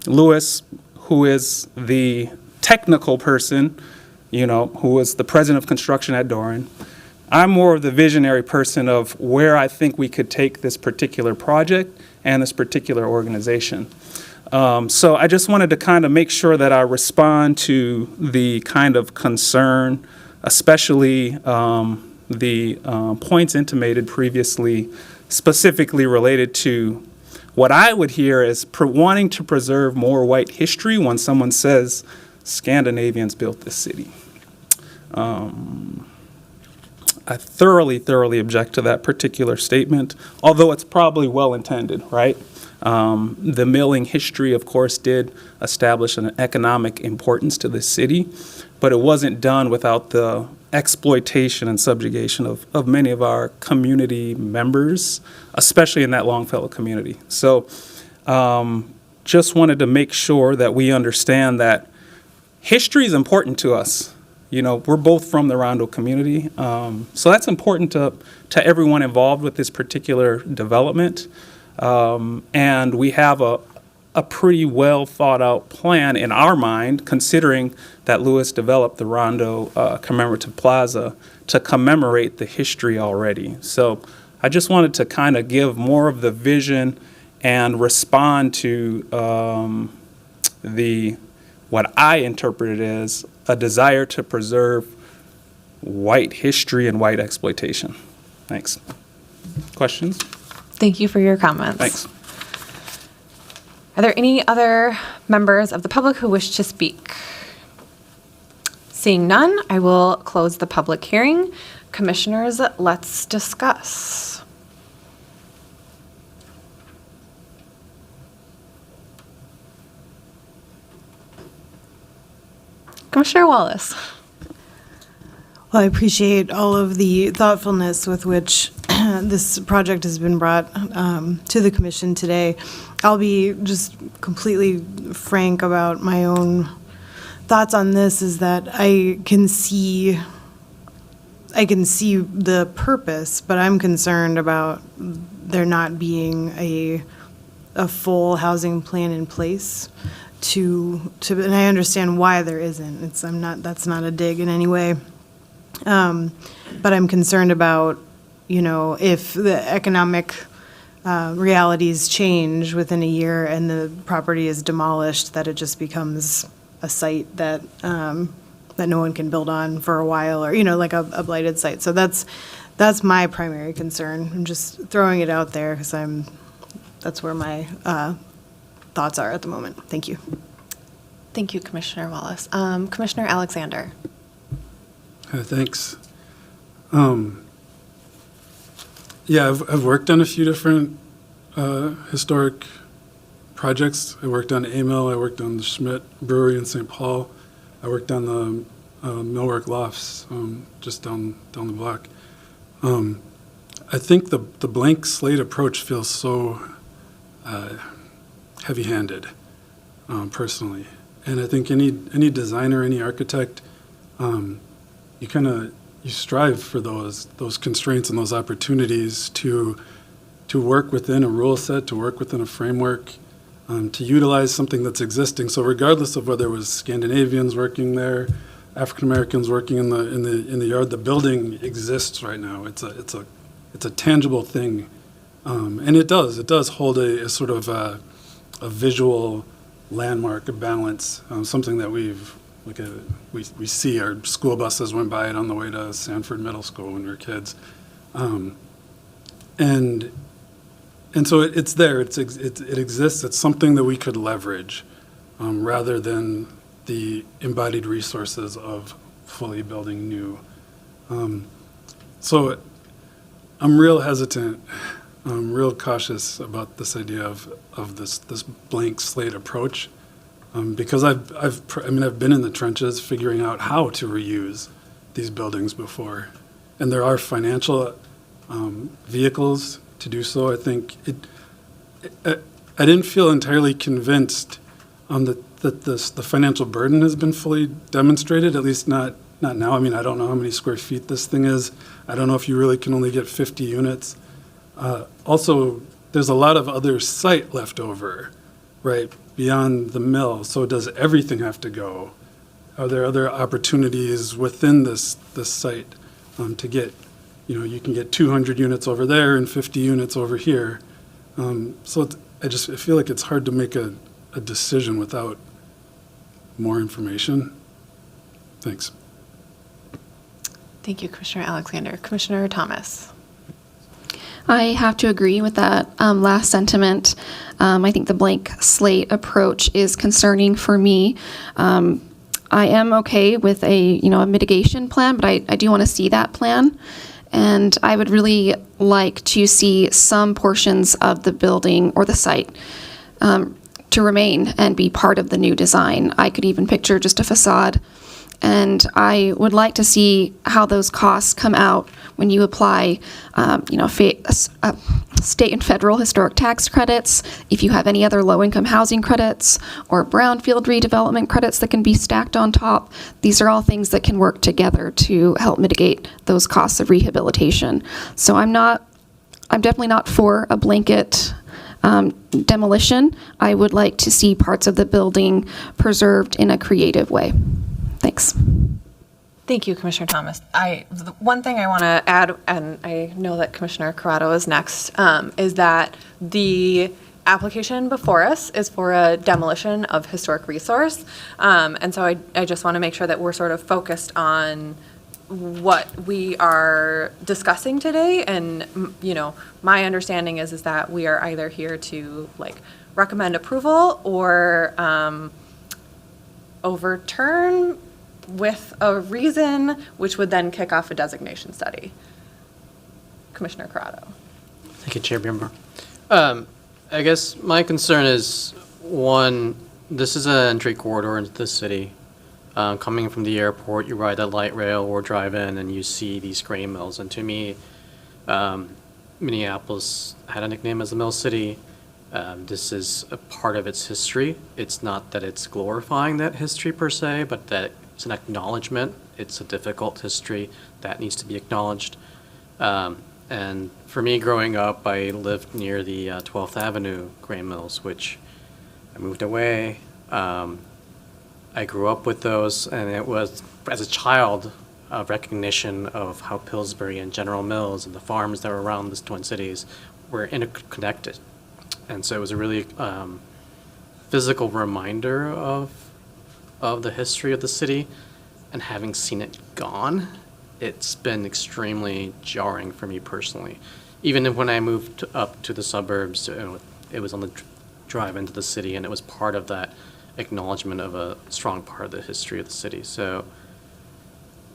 Lewis, who is the technical person, who was the president of construction at Doran, I'm more of the visionary person of where I think we could take this particular project and this particular organization. So I just wanted to kind of make sure that I respond to the kind of concern, especially the points intimated previously, specifically related to what I would hear as wanting to preserve more white history when someone says Scandinavians built this city. I thoroughly object to that particular statement, although it's probably well-intended, right? The milling history, of course, did establish an economic importance to the city, but it wasn't done without the exploitation and subjugation of many of our community members, especially in that Longfellow community. So just wanted to make sure that we understand that history is important to us. we're both from the Rondo community. So that's important to everyone involved with this particular development. And we have a pretty well thought out plan in our mind, considering that Lewis developed the Rondo Commemorative Plaza to commemorate the history already. So I just wanted to kind of give more of the vision and respond to what I interpreted as a desire to preserve white history and white exploitation. Thanks. Questions? Thank you for your comments. Thanks. Are there any other members of the public who wish to speak? Seeing none, I will close the public hearing. Commissioners, let's discuss. Commissioner Wallace. Well, I appreciate all of the thoughtfulness with which this project has been brought to the commission today. I'll be just completely frank about my own thoughts on this, is that I can see the purpose, but I'm concerned about there not being a full housing plan in place and I understand why there isn't. That's not a dig in any way. But I'm concerned about, if the economic realities change within a year and the property is demolished, that it just becomes a site that no one can build on for a while, or, like a blighted site. So that's my primary concern. I'm just throwing it out there because that's where my thoughts are at the moment. Thank you. Thank you, Commissioner Wallace. Commissioner Alexander. Thanks. Yeah, I've worked on a few different historic projects. I worked on A-Mill, I worked on the Schmidt Brewery in St. Paul, I worked on the Millwork Lofts just down the block. I think the blank slate approach feels so heavy-handed, personally. And I think any designer, any architect, you strive for those constraints and those opportunities to work within a rule set, to work within a framework, to utilize something that's existing. So regardless of whether it was Scandinavians working there, African Americans working in the yard, the building exists right now. It's a tangible thing, and it does hold a sort of a visual landmark, a balance, something that we see. Our school buses went by it on the way to Sanford Middle School when we were kids, and so it's there. It exists. It's something that we could leverage, rather than the embodied resources of fully building new. So I'm real hesitant. I'm real cautious about this idea of this blank slate approach, because I've been in the trenches figuring out how to reuse these buildings before, and there are financial vehicles to do so. I think I didn't feel entirely convinced that the financial burden has been fully demonstrated, at least not now. I mean, I don't know how many square feet this thing is. I don't know if you really can only get 50 units. Also, there's a lot of other site left over, right, beyond the mill. So does everything have to go? Are there other opportunities within this site to get, you can get 200 units over there and 50 units over here. So I feel like it's hard to make a decision without more information. Thanks. Thank you, Commissioner Alexander. Commissioner Thomas. I have to agree with that last sentiment. I think the blank slate approach is concerning for me. I am okay with a mitigation plan, but I do want to see that plan. And I would really like to see some portions of the building or the site to remain and be part of the new design. I could even picture just a facade. And I would like to see how those costs come out when you apply, state and federal historic tax credits, if you have any other low-income housing credits or brownfield redevelopment credits that can be stacked on top, these are all things that can work together to help mitigate those costs of rehabilitation. So I'm definitely not for a blanket demolition. I would like to see parts of the building preserved in a creative way. Thanks. Thank you, Commissioner Thomas. The one thing I want to add, and I know that Commissioner Corrado is next, is that the application before us is for a demolition of historic resource. And so I just want to make sure that we're sort of focused on what we are discussing today. And, you know, my understanding is that we are either here to like recommend approval or overturn with a reason, which would then kick off a designation study. Commissioner Corrado. Thank you, Chair Bjornberg. I guess my concern is, one, this is an entry corridor into the city. Coming from the airport, you ride a light rail or drive in and you see these grain mills. And to me, Minneapolis had a nickname as the Mill City. This is a part of its history. It's not that it's glorifying that history per se, but that it's an acknowledgement. It's a difficult history that needs to be acknowledged. And for me, growing up, I lived near the 12th Avenue grain mills, which I moved away. I grew up with those, and it was, as a child, a recognition of how Pillsbury and General Mills and the farms that were around the Twin Cities were interconnected. And so it was a really physical reminder of the history of the city, and having seen it gone, it's been extremely jarring for me personally. Even when I moved up to the suburbs, it was on the drive into the city, and it was part of that acknowledgement of a strong part of the history of the city. So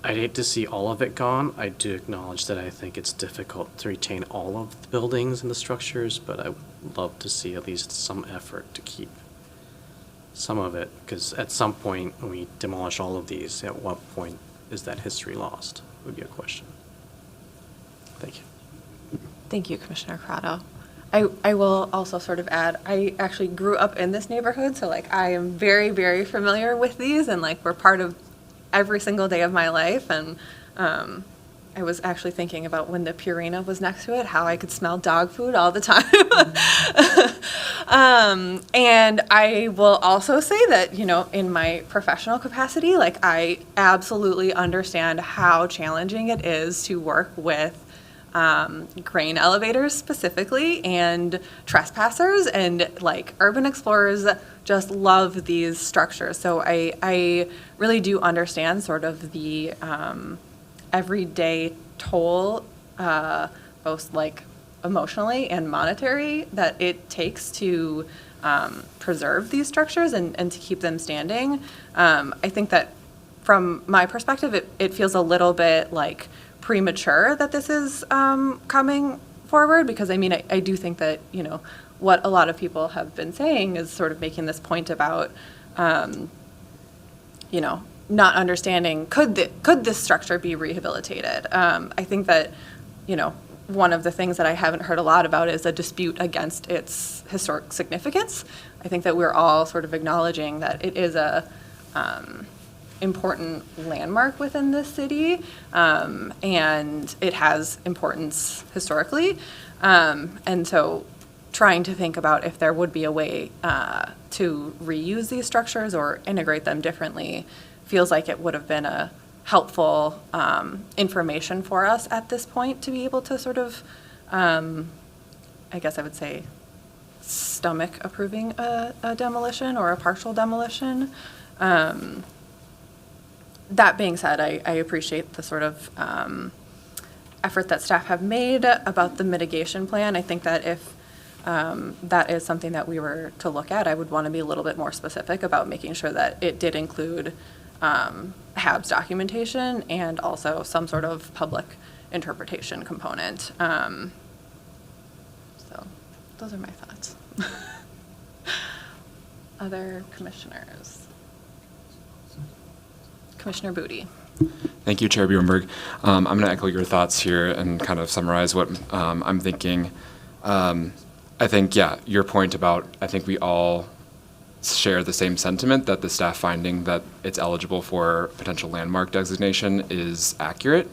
I'd hate to see all of it gone. I do acknowledge that I think it's difficult to retain all of the buildings and the structures, but I would love to see at least some effort to keep some of it, because at some point when we demolish all of these, at what point is that history lost, would be a question. Thank you. Thank you, Commissioner Corrado. I will also sort of add, I actually grew up in this neighborhood, so like I am very, very familiar with these, and like we're part of every single day of my life. And I was actually thinking about when the Purina was next to it, how I could smell dog food all the time. And I will also say that, you know, in my professional capacity, like I absolutely understand how challenging it is to work with grain elevators specifically, and trespassers, and like urban explorers just love these structures. So I really do understand sort of the everyday toll, both like emotionally and monetary, that it takes to preserve these structures and to keep them standing. I think that from my perspective, it feels a little bit like premature that this is coming forward, because I mean, I do think that, you know, what a lot of people have been saying is sort of making this point about, you know, not understanding, could this structure be rehabilitated? I think that, you know, one of the things that I haven't heard a lot about is a dispute against its historic significance. I think that we're all sort of acknowledging that it is a important landmark within this city, and it has importance historically. And so trying to think about if there would be a way to reuse these structures or integrate them differently feels like it would have been a helpful information for us at this point to be able to sort of, I guess I would say, stomach approving a demolition or a partial demolition. That being said, I appreciate the sort of effort that staff have made about the mitigation plan. I think that if that is something that we were to look at, I would want to be a little bit more specific about making sure that it did include HAB's documentation and also some sort of public interpretation component. So those are my thoughts. Other commissioners? Commissioner Booty. Thank you, Chair Bjornberg. I'm going to echo your thoughts here and kind of summarize what I'm thinking. I think, yeah, your point about, I think we all share the same sentiment that the staff finding that it's eligible for potential landmark designation is accurate.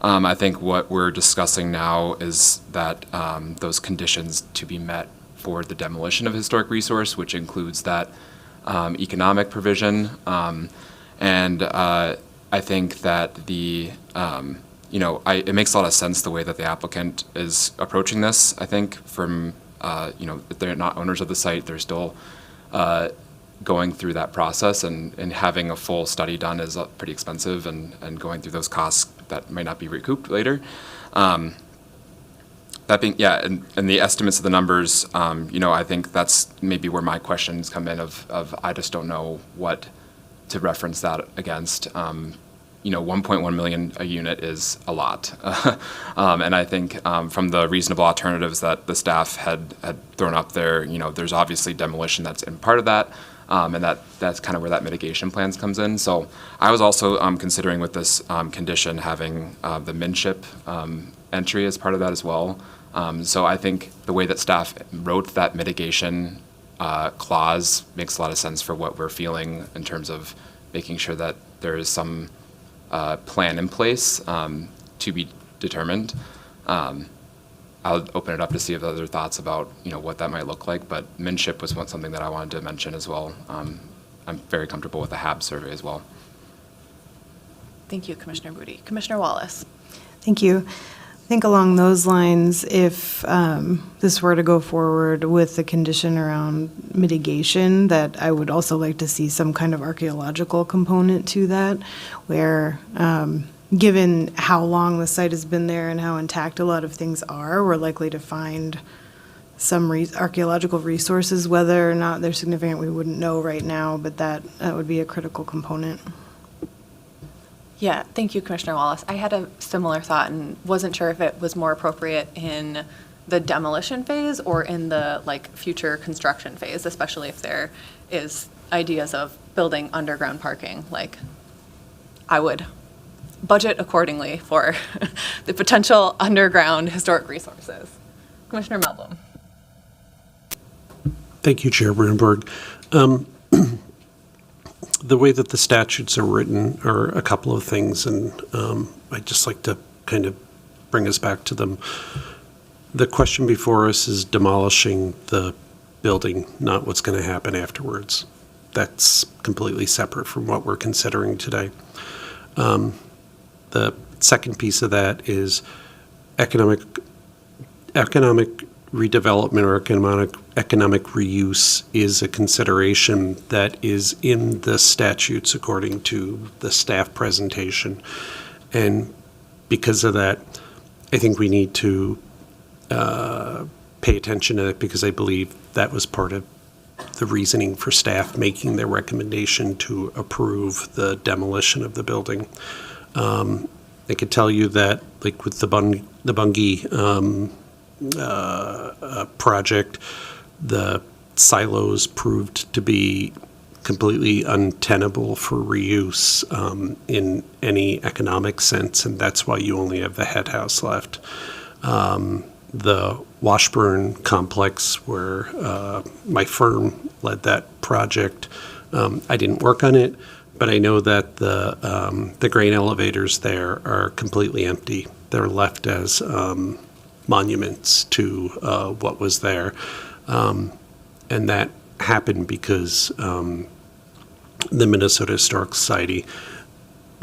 I think what we're discussing now is that those conditions to be met for the demolition of historic resource, which includes that economic provision. I think that it makes a lot of sense the way that the applicant is approaching this. I think from, if they're not owners of the site, they're still going through that process, and having a full study done is pretty expensive, and going through those costs that might not be recouped later. That being, yeah, and the estimates of the numbers, I think that's maybe where my questions come in of I just don't know what to reference that against. 1.1 million a unit is a lot. And I think from the reasonable alternatives that the staff had thrown up there, there's obviously demolition that's in part of that. And that's kind of where that mitigation plans comes in. So I was also considering with this condition having the minship entry as part of that as well. So I think the way that staff wrote that mitigation clause makes a lot of sense for what we're feeling in terms of making sure that there is some plan in place to be determined. I'll open it up to see if other thoughts about what that might look like, but minship was something that I wanted to mention as well. I'm very comfortable with the HAB survey as well. Thank you, Commissioner Booty. Commissioner Wallace. Thank you. I think along those lines, if this were to go forward with the condition around mitigation, that I would also like to see some kind of archaeological component to that, where given how long the site has been there and how intact a lot of things are, we're likely to find some archaeological resources. Whether or not they're significant, we wouldn't know right now, but that would be a critical component. Yeah, thank you, Commissioner Wallace. I had a similar thought and wasn't sure if it was more appropriate in the demolition phase or in the future construction phase, especially if there is ideas of building underground parking. I would budget accordingly for the potential underground historic resources. Commissioner Melblom. Thank you, Chair Brunberg. The way that the statutes are written are a couple of things, and I'd just like to kind of bring us back to them. The question before us is demolishing the building, not what's going to happen afterwards. That's completely separate from what we're considering today. The second piece of that is economic redevelopment or economic reuse is a consideration that is in the statutes according to the staff presentation. And because of that, I think we need to pay attention to it, because I believe that was part of the reasoning for staff making their recommendation to approve the demolition of the building. I could tell you that, with the Bungie project, the silos proved to be completely untenable for reuse in any economic sense, and that's why you only have the head house left. The Washburn complex, where my firm led that project, I didn't work on it, but I know that the grain elevators there are completely empty. They're left as monuments to what was there. And that happened because the Minnesota Historic Society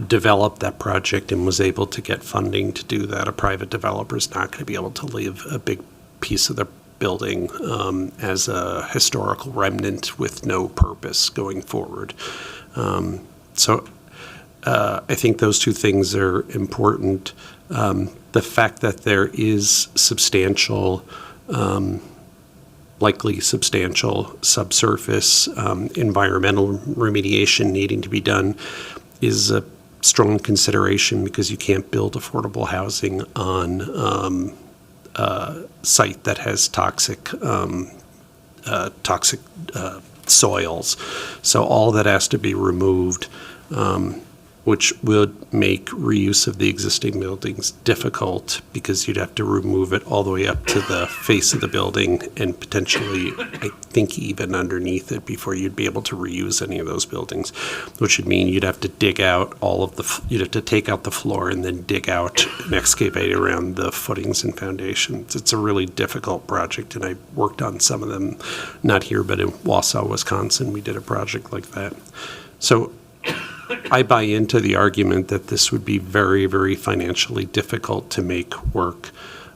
developed that project and was able to get funding to do that. A private developer is not going to be able to leave a big piece of the building as a historical remnant with no purpose going forward. So I think those two things are important. The fact that there is likely substantial subsurface environmental remediation needing to be done is a strong consideration, because you can't build affordable housing on a site that has toxic soils. So all that has to be removed. which would make reuse of the existing buildings difficult because you'd have to remove it all the way up to the face of the building and potentially, I think, even underneath it before you'd be able to reuse any of those buildings, which would mean you'd have to dig out you'd have to take out the floor and then dig out and excavate around the footings and foundations. It's a really difficult project, and I worked on some of them, not here, but in Wausau, Wisconsin. We did a project like that. So I buy into the argument that this would be very, very financially difficult to make work.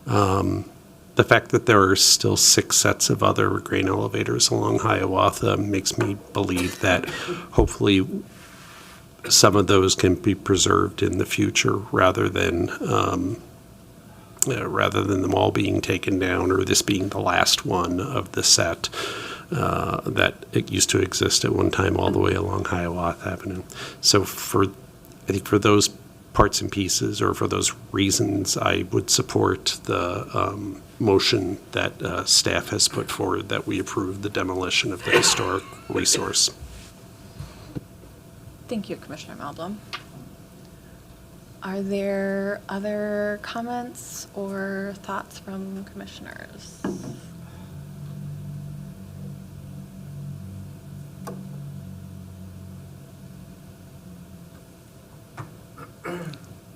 The fact that there are still 6 sets of other grain elevators along Hiawatha makes me believe that hopefully some of those can be preserved in the future rather than them all being taken down or this being the last one of the set. That it used to exist at one time all the way along Hiawatha Avenue. So I think for those parts and pieces, or for those reasons, I would support the motion that staff has put forward, that we approve the demolition of the historic resource. Thank you, Commissioner Meldrum. Are there other comments or thoughts from commissioners?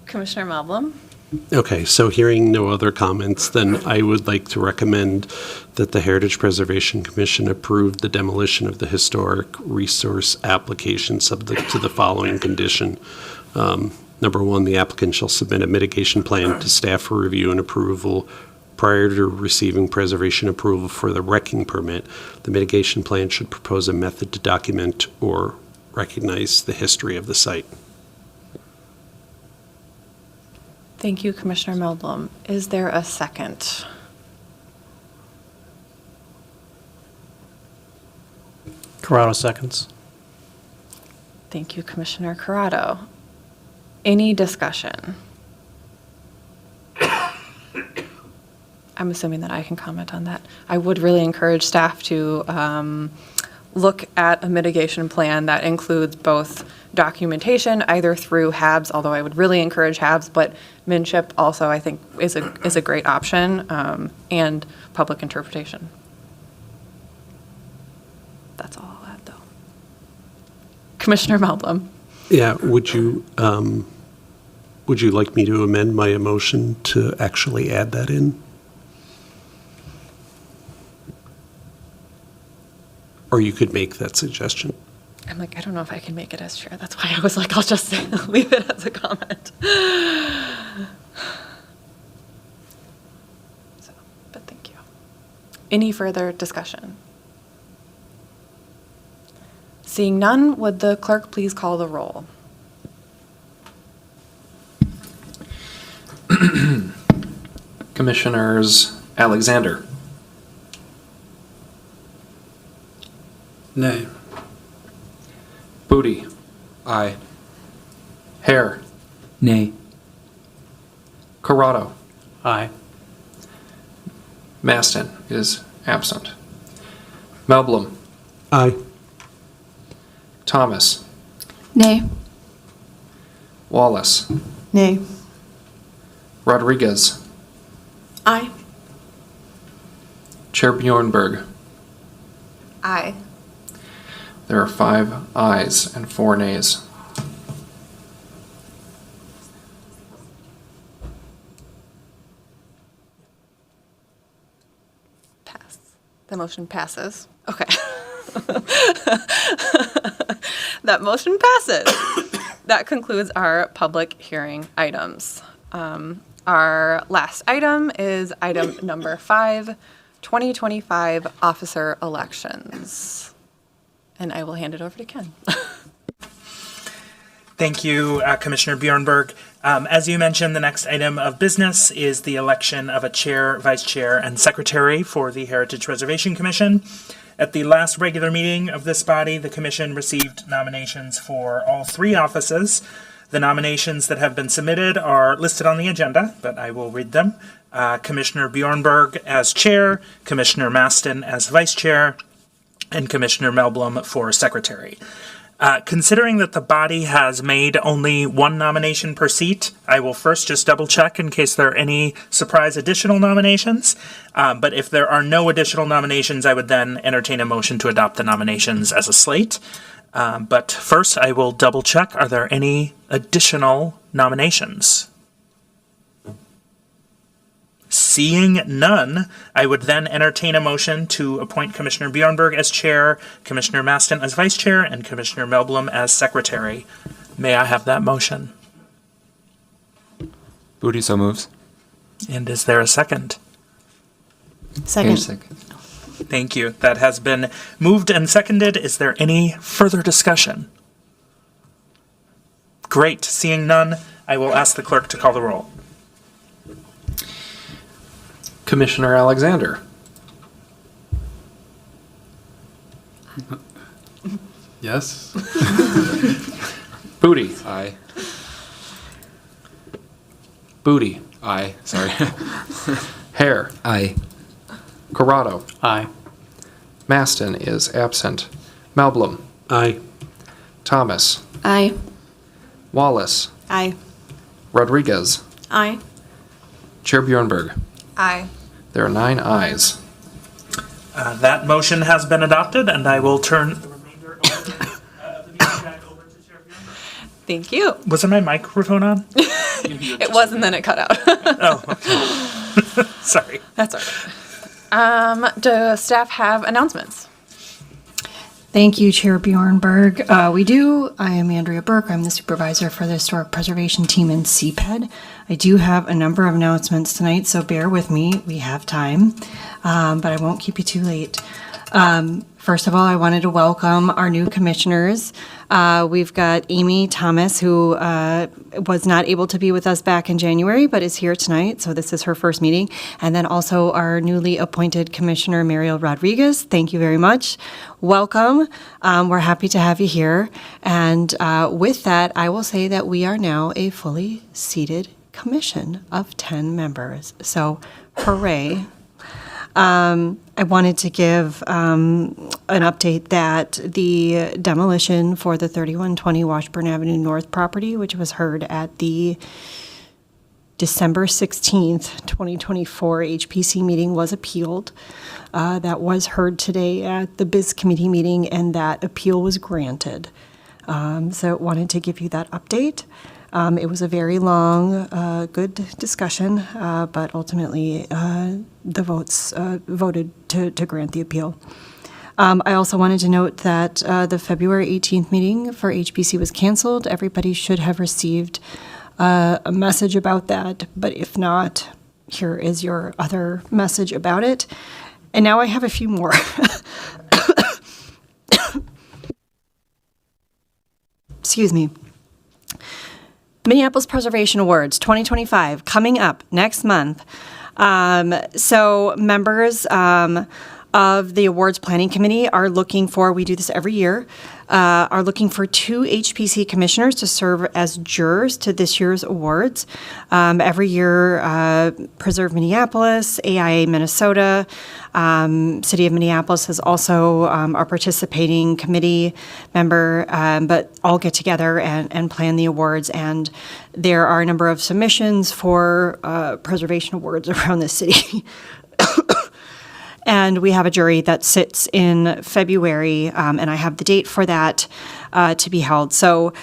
Commissioner Meldrum? Okay, so hearing no other comments, then I would like to recommend that the Heritage Preservation Commission approve the demolition of the historic resource application subject to the following condition. Number 1, the applicant shall submit a mitigation plan to staff for review and approval prior to receiving preservation approval for the wrecking permit. The mitigation plan should propose a method to document or recognize the history of the site. Thank you, Commissioner Meldrum. Is there a second? Corrado seconds. Thank you, Commissioner Corrado. Any discussion? I'm assuming that I can comment on that. I would really encourage staff to look at a mitigation plan that includes both documentation, either through HABs, although I would really encourage HABs, but MNCHIP also, I think, is a great option, and public interpretation. That's all I'll add, though. Commissioner Meldrum. Yeah, would you like me to amend my motion to actually add that in? Or you could make that suggestion. I'm like, I don't know if I can make it as chair. That's why I was like, I'll just leave it as a comment. But thank you. Any further discussion? Seeing none, would the clerk please call the roll? Commissioners Alexander, Nay. Booty, Aye. Hare, Nay. Corrado, Aye. Maston is absent. Meldrum, Aye. Thomas, Nay. Wallace, Nay. Rodriguez, Aye. Chair Bjornberg. Aye. There are 5 ayes and 4 nays. Pass. The motion passes. Okay. That motion passes. That concludes our public hearing items. Our last item is item number 5, 2025 officer elections. And I will hand it over to Ken. Thank you, Commissioner Bjornberg. As you mentioned, the next item of business is the election of a chair, vice chair, and secretary for the Heritage Preservation Commission. At the last regular meeting of this body, the commission received nominations for all 3 offices. The nominations that have been submitted are listed on the agenda, but I will read them. Commissioner Bjornberg as chair, Commissioner Maston as vice chair, and Commissioner Meldrum for secretary. Considering that the body has made only one nomination per seat, I will first just double check in case there are any surprise additional nominations. But if there are no additional nominations, I would then entertain a motion to adopt the nominations as a slate. But first, I will double check. Are there any additional nominations? Seeing none, I would then entertain a motion to appoint Commissioner Bjornberg as chair, Commissioner Maston as vice chair, and Commissioner Melblom as secretary. May I have that motion? Booty so moves. And is there a second? Second. Thank you. That has been moved and seconded. Is there any further discussion? Great. Seeing none, I will ask the clerk to call the roll. Commissioner Alexander. Yes? Booty. Aye. Booty. Aye. Sorry. Hare. Aye. Corrado. Aye. Maston is absent. Melblom. Aye. Thomas. Aye. Wallace. Aye. Rodriguez. Aye. Chair Bjornberg. Aye. There are 9 ayes. That motion has been adopted, and I will turn the remainder of the meeting back over to Chair Bjornberg. Thank you. Wasn't my microphone on? It was, and then it cut out. Oh, okay. Sorry. That's all right. Do staff have announcements? Thank you, Chair Bjornberg. We do. I am Andrea Burke. I'm the supervisor for the Historic Preservation Team in CPED. I do have a number of announcements tonight, so bear with me. We have time, but I won't keep you too late. First of all, I wanted to welcome our new commissioners. We've got Amy Thomas, who was not able to be with us back in January, but is here tonight, so this is her first meeting. And then also our newly appointed Commissioner, Mariel Rodriguez. Thank you very much. Welcome. We're happy to have you here. And with that, I will say that we are now a fully seated commission of 10 members. So, hooray. I wanted to give an update that the demolition for the 3120 Washburn Avenue North property, which was heard at the December 16th, 2024 HPC meeting, was appealed. That was heard today at the BIZ committee meeting, and that appeal was granted. So wanted to give you that update. It was a very long, good discussion, but ultimately the votes voted to grant the appeal. I also wanted to note that the February 18th meeting for HPC was canceled. Everybody should have received a message about that, but if not, here is your other message about it. And now I have a few more. Excuse me. Minneapolis Preservation Awards 2025 coming up next month. So members of the awards planning committee are looking for, we do this every year, are looking for 2 HPC commissioners to serve as jurors to this year's awards. Every year, Preserve Minneapolis, AIA Minnesota, City of Minneapolis is also our participating committee member, but all get together and plan the awards. And there are a number of submissions for preservation awards around the city. And we have a jury that sits in February, and I have the date for that to be held. So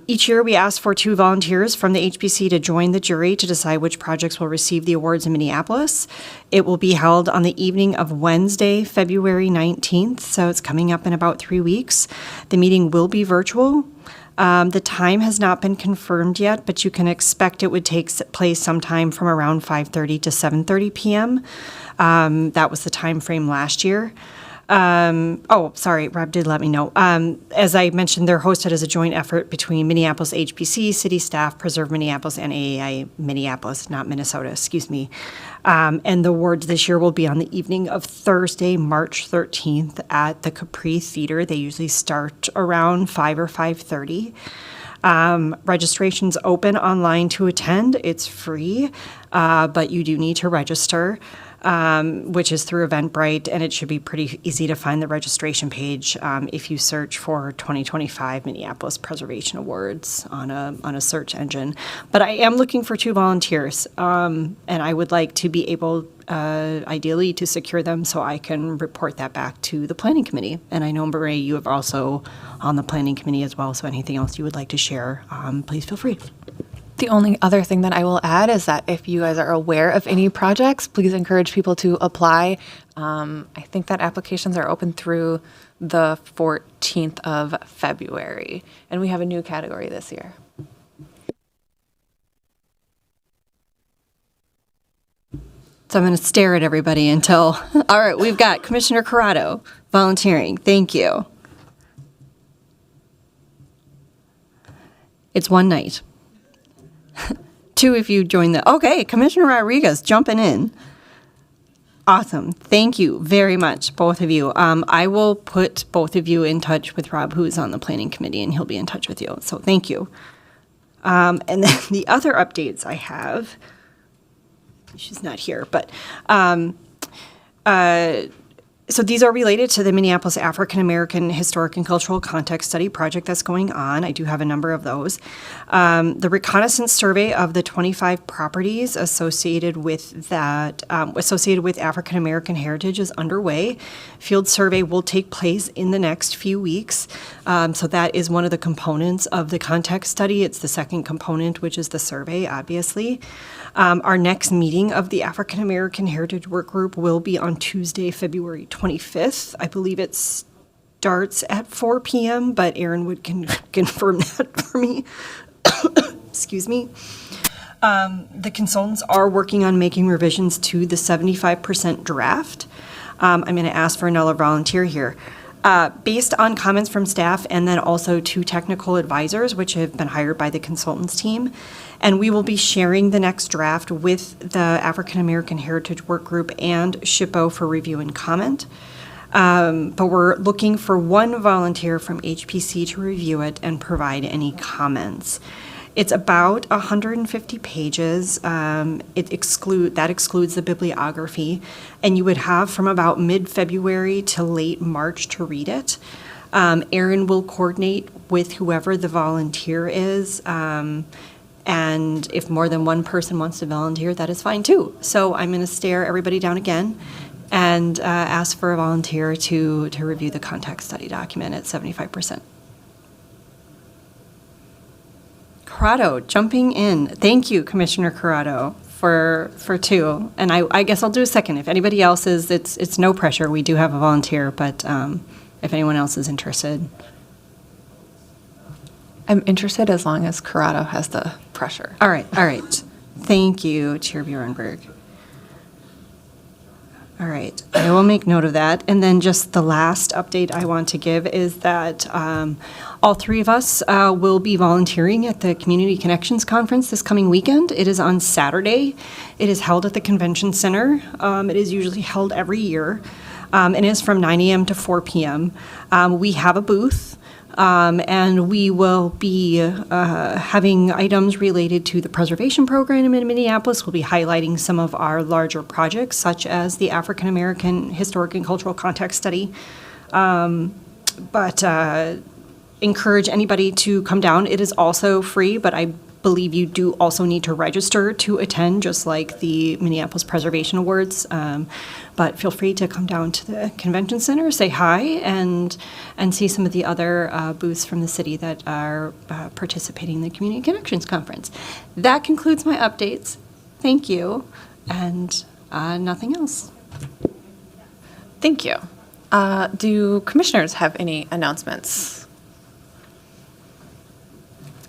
each year we ask for 2 volunteers from the HPC to join the jury to decide which projects will receive the awards in Minneapolis. It will be held on the evening of Wednesday, February 19th, so it's coming up in about 3 weeks. The meeting will be virtual. The time has not been confirmed yet, but you can expect it would take place sometime from around 5:30 to 7:30 p.m. That was the time frame last year. Sorry, Rob did let me know. As I mentioned, they're hosted as a joint effort between Minneapolis HPC, city staff, Preserve Minneapolis, and AAI Minneapolis, not Minnesota, excuse me. And the awards this year will be on the evening of Thursday, March 13th at the Capri Theater. They usually start around 5 or 5:30. Registration's open online to attend. It's free, but you do need to register. which is through Eventbrite, and it should be pretty easy to find the registration page if you search for 2025 Minneapolis Preservation Awards on a search engine. But I am looking for 2 volunteers, and I would like to be able, ideally, to secure them so I can report that back to the Planning Committee. And I know, Marie, you have also on the Planning Committee as well, so anything else you would like to share, please feel free. The only other thing that I will add is that if you guys are aware of any projects, please encourage people to apply. I think that applications are open through the 14th of February, and we have a new category this year. So I'm going to stare at everybody until, all right, we've got Commissioner Corrado volunteering. Thank you. It's one night. 2 if you join okay, Commissioner Rodriguez jumping in. Awesome. Thank you very much, both of you. I will put both of you in touch with Rob, who's on the Planning Committee, and he'll be in touch with you. So thank you. And then the other updates I have, she's not here, but so these are related to the Minneapolis African American Historic and Cultural Context Study project that's going on. I do have a number of those. The reconnaissance survey of the 25 properties associated with that, associated with African American heritage is underway. Field survey will take place in the next few weeks. So that is one of the components of the context study. It's the second component, which is the survey, obviously. Our next meeting of the African American Heritage Work Group will be on Tuesday, February 25th. I believe it starts at 4 p.m., but Aaron would confirm that for me. Excuse me. The consultants are working on making revisions to the 75% draft. I'm going to ask for another volunteer here. Based on comments from staff and then also 2 technical advisors, which have been hired by the consultants team. And we will be sharing the next draft with the African American Heritage Work Group and SHPO for review and comment. But we're looking for 1 volunteer from HPC to review it and provide any comments. It's about 150 pages. That excludes the bibliography, and you would have from about mid-February to late March to read it. Aaron will coordinate with whoever the volunteer is, and if more than 1 person wants to volunteer, that is fine too. So I'm going to stare everybody down again and ask for a volunteer to review the context study document at 75%. Corrado, jumping in. Thank you, Commissioner Corrado, for 2. And I guess I'll do a second. If anybody else is, it's no pressure. We do have a volunteer, but if anyone else is interested. I'm interested as long as Corrado has the pressure. All right. Thank you, Chair Bjornberg. All right, I will make note of that. And then just the last update I want to give is that all 3 of us will be volunteering at the Community Connections Conference this coming weekend. It is on Saturday. It is held at the Convention Center. It is usually held every year. And it is from 9 a.m. to 4 p.m. We have a booth. And we will be having items related to the preservation program in Minneapolis. We'll be highlighting some of our larger projects, such as the African American Historic and Cultural Context Study. But encourage anybody to come down. It is also free, but I believe you do also need to register to attend, just like the Minneapolis Preservation Awards. But feel free to come down to the Convention Center, say hi, and see some of the other booths from the city that are participating in the Community Connections Conference. That concludes my updates. Thank you, and nothing else. Thank you. Do commissioners have any announcements?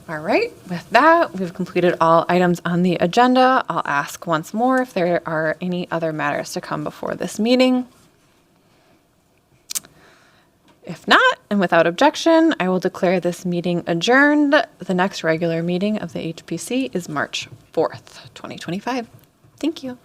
All right, with that, we've completed all items on the agenda. I'll ask once more if there are any other matters to come before this meeting. If not, and without objection, I will declare this meeting adjourned. The next regular meeting of the HPC is March 4th, 2025. Thank you.